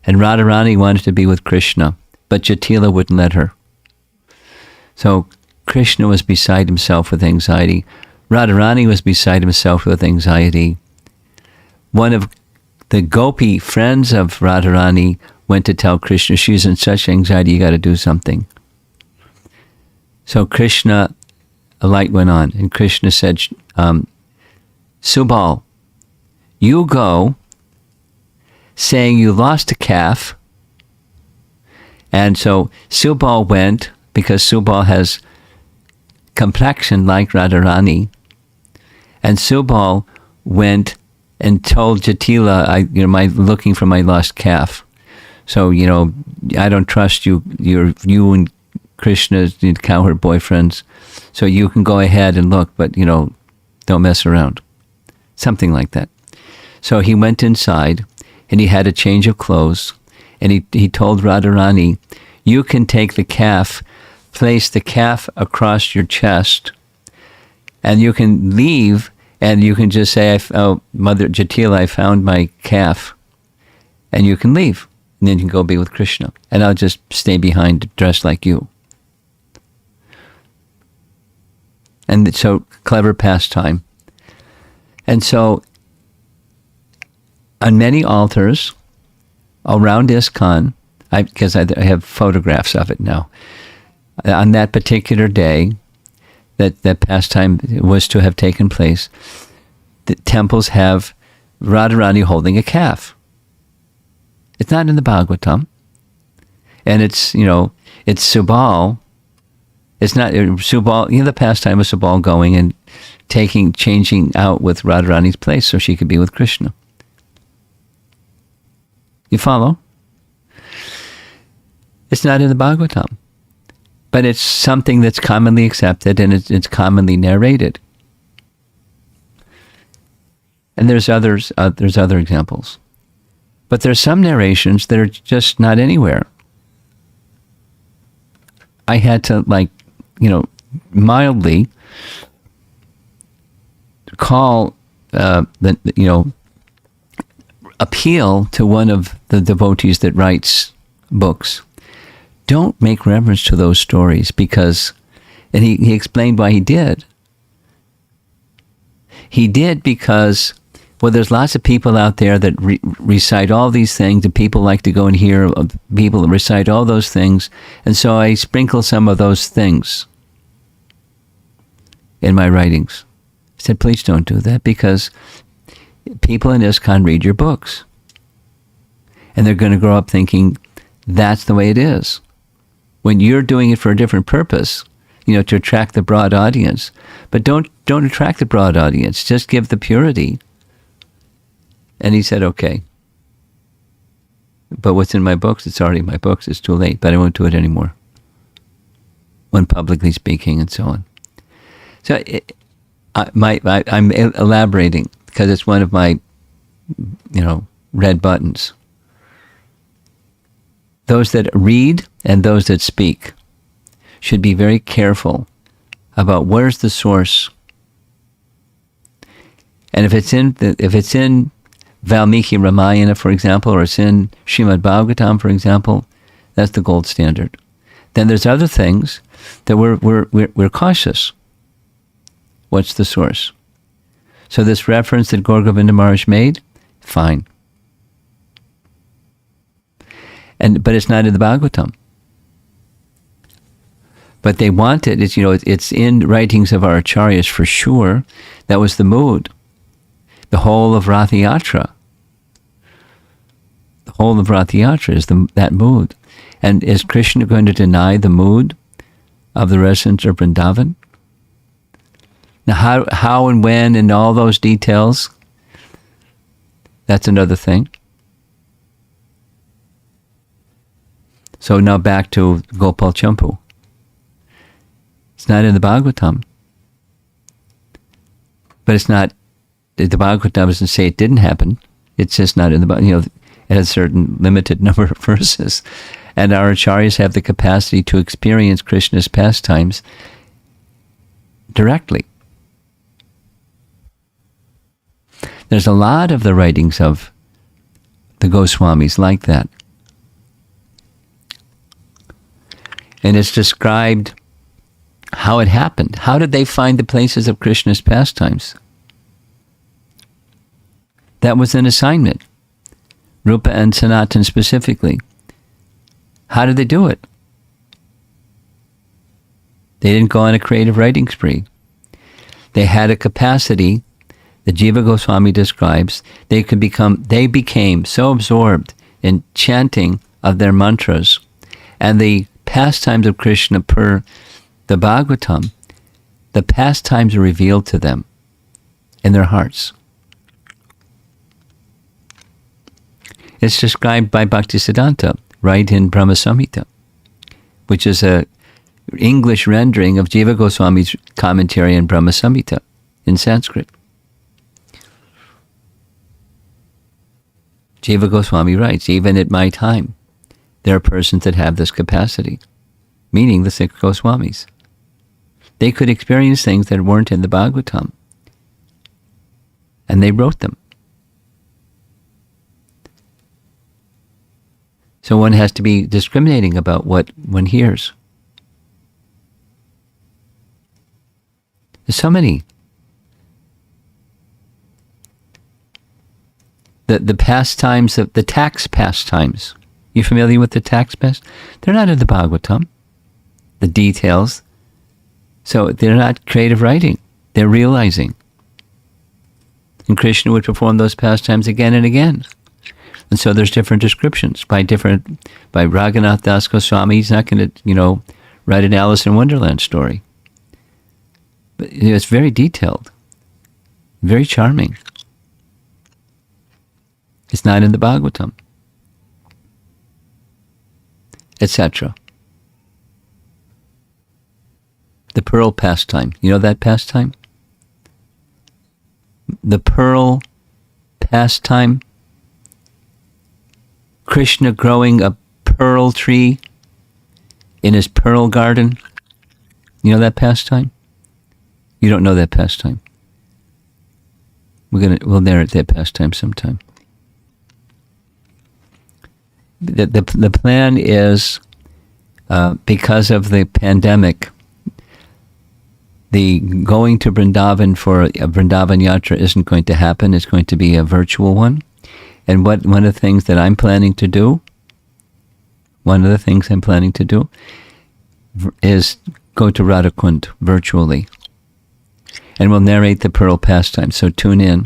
and Radharani wanted to be with Krishna, but Jatila wouldn't let her. So Krishna was beside himself with anxiety. Radharani was beside himself with anxiety. One of the gopi friends of Radharani went to tell Krishna, she's in such anxiety, you got to do something. So Krishna, a light went on, and Krishna said, Subal, you go saying you lost a calf. And so Subal went, because Subal has complexion like Radharani. And Subal went and told Jatila, I'm looking for my lost calf. So, I don't trust you. You and Krishna's cowherd boyfriends. So you can go ahead and look, but, don't mess around. Something like that. So he went inside and he had a change of clothes. And he told Radharani, you can take the calf, place the calf across your chest, and you can leave, and you can just say, Mother Jatila, I found my calf. And you can leave. And then you can go be with Krishna. And I'll just stay behind dressed like you. And so, clever pastime. And so, on many altars around ISKCON, because I have photographs of it now, on that particular day that pastime was to have taken place, the temples have Radharani holding a calf. It's not in the Bhagavatam. And it's, it's Subal. It's not Subal, the pastime of Subal going and changing out with Radharani's place so she could be with Krishna. You follow? It's not in the Bhagavatam. But it's something that's commonly accepted and it's commonly narrated. And there's other examples. But there's some narrations that are just not anywhere. I had to, mildly call, appeal to one of the devotees that writes books. Don't make reference to those stories because, and he explained why he did. He did because, well, there's lots of people out there that recite all these things, and people like to go and hear people recite all those things, and so I sprinkle some of those things in my writings. I said, please don't do that, because people in ISKCON read your books, and they're going to grow up thinking that's the way it is. When you're doing it for a different purpose, to attract the broad audience, but don't attract the broad audience. Just give the purity. And he said, okay. But what's in my books, it's already in my books. It's too late, but I won't do it anymore. When publicly speaking and so on. So I'm elaborating because it's one of my, red buttons. Those that read and those that speak should be very careful about where's the source. And if it's in Valmiki Ramayana, for example, or it's in Srimad Bhagavatam, for example, that's the gold standard. Then there's other things that we're cautious. What's the source? So this reference that Gaur Govinda Maharaj made, fine. But it's not in the Bhagavatam. But they want it. It's in writings of our acharyas for sure. That was the mood. The whole of Ratha Yatra. The whole of Ratha Yatra is that mood. And is Krishna going to deny the mood of the residents of Vrindavan? Now, how and when and all those details, that's another thing. So now back to Gopal Champu. It's not in the Bhagavatam. But it's not, the Bhagavatam doesn't say it didn't happen. It's just not in the Bhagavatam. It has a certain limited number of verses. And our acharyas have the capacity to experience Krishna's pastimes directly. There's a lot of the writings of the Goswamis like that. And it's described how it happened. How did they find the places of Krishna's pastimes? That was an assignment. Rupa and Sanatan specifically. How did they do it? They didn't go on a creative writing spree. They had a capacity that Jiva Goswami describes. They became so absorbed in chanting of their mantras and the pastimes of Krishna per the Bhagavatam, the pastimes are revealed to them in their hearts. It's described by Bhaktisiddhanta right in Brahma Samhita, which is a English rendering of Jiva Goswami's commentary in Brahma Samhita in Sanskrit. Jiva Goswami writes, even at my time, there are persons that have this capacity, meaning the 6 Goswamis. They could experience things that weren't in the Bhagavatam, and they wrote them. So one has to be discriminating about what one hears. There's so many. The pastimes, the tax pastimes. You familiar with the tax pastimes? They're not in the Bhagavatam. The details. So they're not creative writing. They're realizing. And Krishna would perform those pastimes again and again. And so there's different descriptions by Raghunath Das Goswami. He's not going to, write an Alice in Wonderland story. But it's very detailed, very charming. It's not in the Bhagavatam. etc. The pearl pastime. You know that pastime? The pearl pastime. Krishna growing a pearl tree in his pearl garden. You know that pastime? You don't know that pastime. We'll narrate that pastime sometime. The plan is, because of the pandemic, the going to Vrindavan for a Vrindavan Yatra isn't going to happen. It's going to be a virtual one. And one of the things that I'm planning to do, is go to Radhakund virtually. And we'll narrate the Pearl pastime. So tune in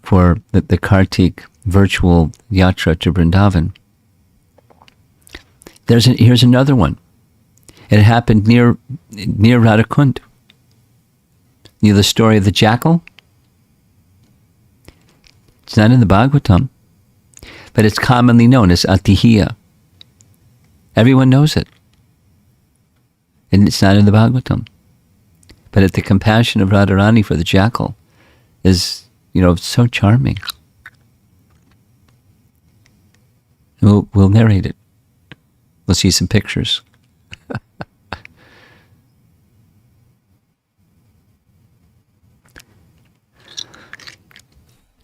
for the Kartik virtual Yatra to Vrindavan. Here's another one. It happened near Radhakund. You know the story of the jackal? It's not in the Bhagavatam, but it's commonly known as Atihiya. Everyone knows it. And it's not in the Bhagavatam. But at the compassion of Radharani for the jackal is, so charming. We'll narrate it. We'll see some pictures.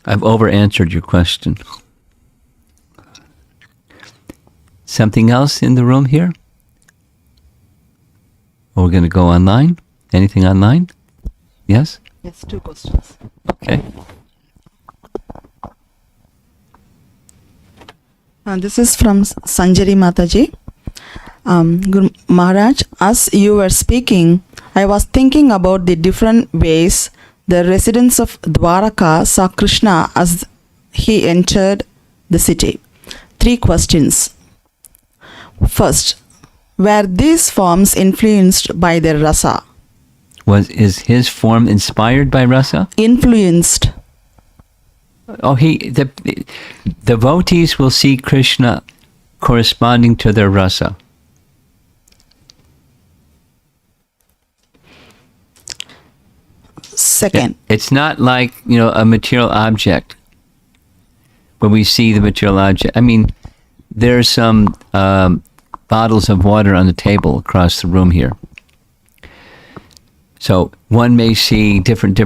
I've over-answered your question. Something else in the room here? Or we're going to go online? Anything online? Yes? Yes, 2 questions. Okay. This is from Sanjari Mataji. Guru Maharaj, as you were speaking, I was thinking about the different ways the residents of Dwaraka saw Krishna as he entered the city. 3 questions. First, were these forms influenced by their rasa? Is his form inspired by rasa? Influenced. Oh, the devotees will see Krishna corresponding to their rasa. Second. It's not like, a material object where we see the material object. I mean, there's some bottles of water on the table across the room here. So one may see different,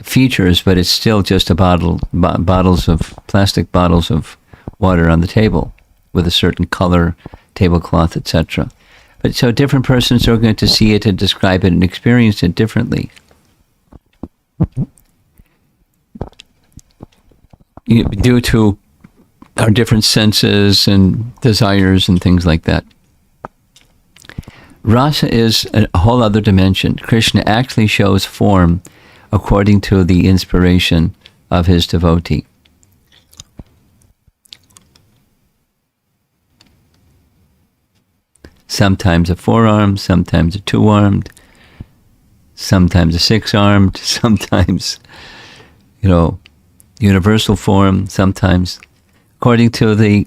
features, but it's still just a plastic bottles of water on the table with a certain color, tablecloth, etc. But so different persons are going to see it and describe it and experience it differently. Due to our different senses and desires and things like that. Rasa is a whole other dimension. Krishna actually shows form according to the inspiration of his devotee. Sometimes a 4-armed, sometimes a 2-armed, sometimes a 6-armed, sometimes, universal form, sometimes according to the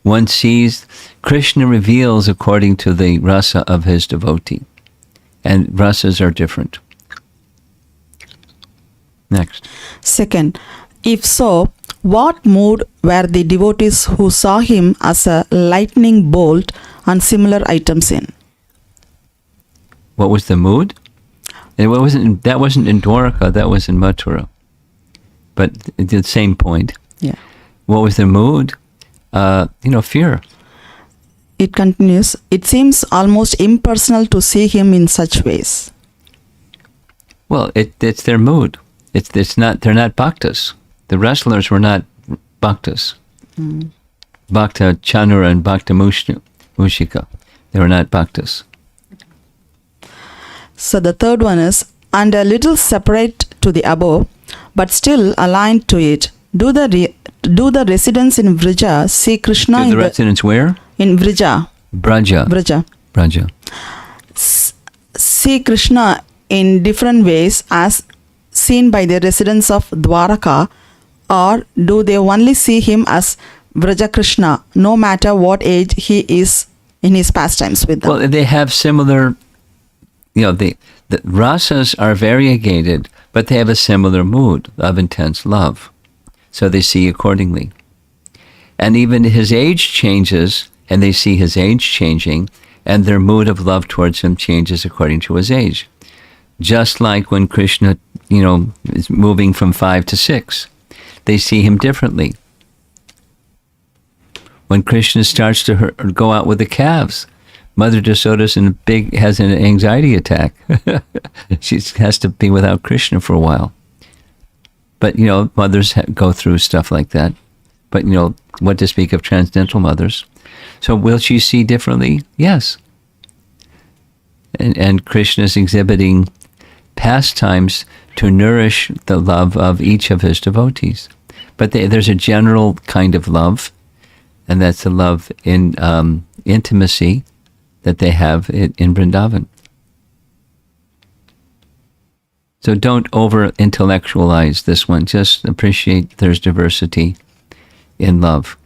one sees. Krishna reveals according to the rasa of his devotee. And rasas are different. Next. Second, if so, what mood were the devotees who saw him as a lightning bolt and similar items in? What was the mood? That wasn't in Dwaraka, that was in Mathura. But the same point. Yeah. What was the mood? Fear. It continues, it seems almost impersonal to see him in such ways. Well, it's their mood. They're not bhaktas. The wrestlers were not bhaktas. Bhakta Chanura and Bhakta Mushika. They were not bhaktas. So the third one is, and a little separate to the above, but still aligned to it. Do the residents in Vrija see Krishna Do the residents where? In Vrija. Braja. See Krishna in different ways as seen by the residents of Dwaraka, or do they only see him as Vraja Krishna, no matter what age he is in his pastimes with them? Well, they have similar, the rasas are variegated, but they have a similar mood of intense love. So they see accordingly. And even his age changes, and they see his age changing, and their mood of love towards him changes according to his age. Just like when Krishna, is moving from 5 to 6, they see him differently. When Krishna starts to go out with the calves, Mother Yasoda has an anxiety attack. She has to be without Krishna for a while. But, mothers go through stuff like that. But, what to speak of transcendental mothers. So will she see differently? Yes. And Krishna is exhibiting pastimes to nourish the love of each of his devotees. But there's a general kind of love, and that's the love in intimacy that they have in Vrindavan. So don't over-intellectualize this one. Just appreciate there's diversity in love.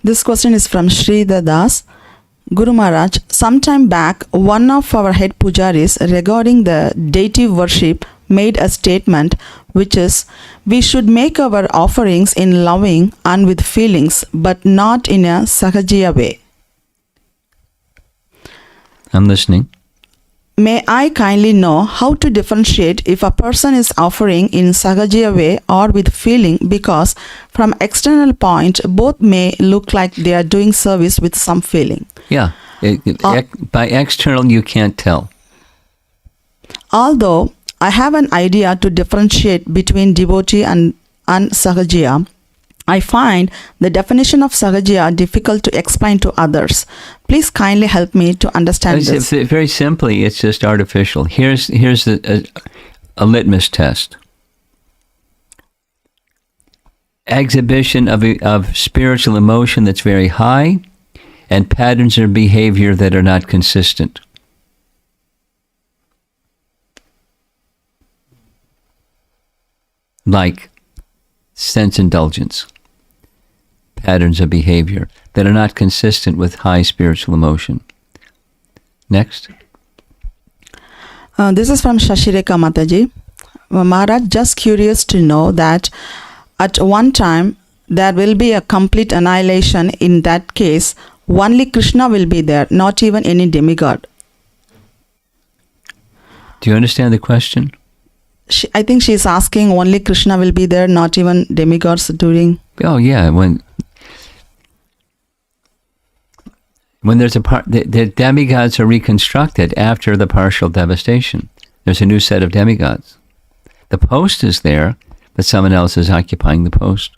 This question is from Sridhar Das. Guru Maharaj, sometime back, one of our head pujaris regarding the deity worship made a statement which is, we should make our offerings in loving and with feelings, but not in a sahajiya way. I'm listening. May I kindly know how to differentiate if a person is offering in sahajiya way or with feeling, because from external point both may look like they are doing service with some feeling. Yeah. By external you can't tell. Although I have an idea to differentiate between devotee and sahajiya, I find the definition of sahajiya difficult to explain to others. Please kindly help me to understand this. Very simply, it's just artificial. Here's a litmus test. Exhibition of spiritual emotion that's very high, and patterns of behavior that are not consistent. Like sense indulgence. Patterns of behavior that are not consistent with high spiritual emotion. Next. This is from Shashireka Mataji. Maharaj, just curious to know that at one time there will be a complete annihilation. In that case, only Krishna will be there, not even any demigod. Do you understand the question? I think she is asking only Krishna will be there, not even demigods during... Oh yeah, when there's the demigods are reconstructed after the partial devastation. There's a new set of demigods. The post is there, but someone else is occupying the post.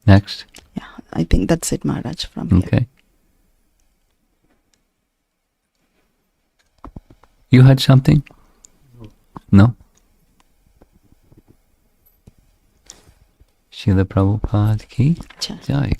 Next. Yeah, I think that's it, Maharaj, from here. Okay. You had something? No? Srila Prabhupada ki Jai. Jai.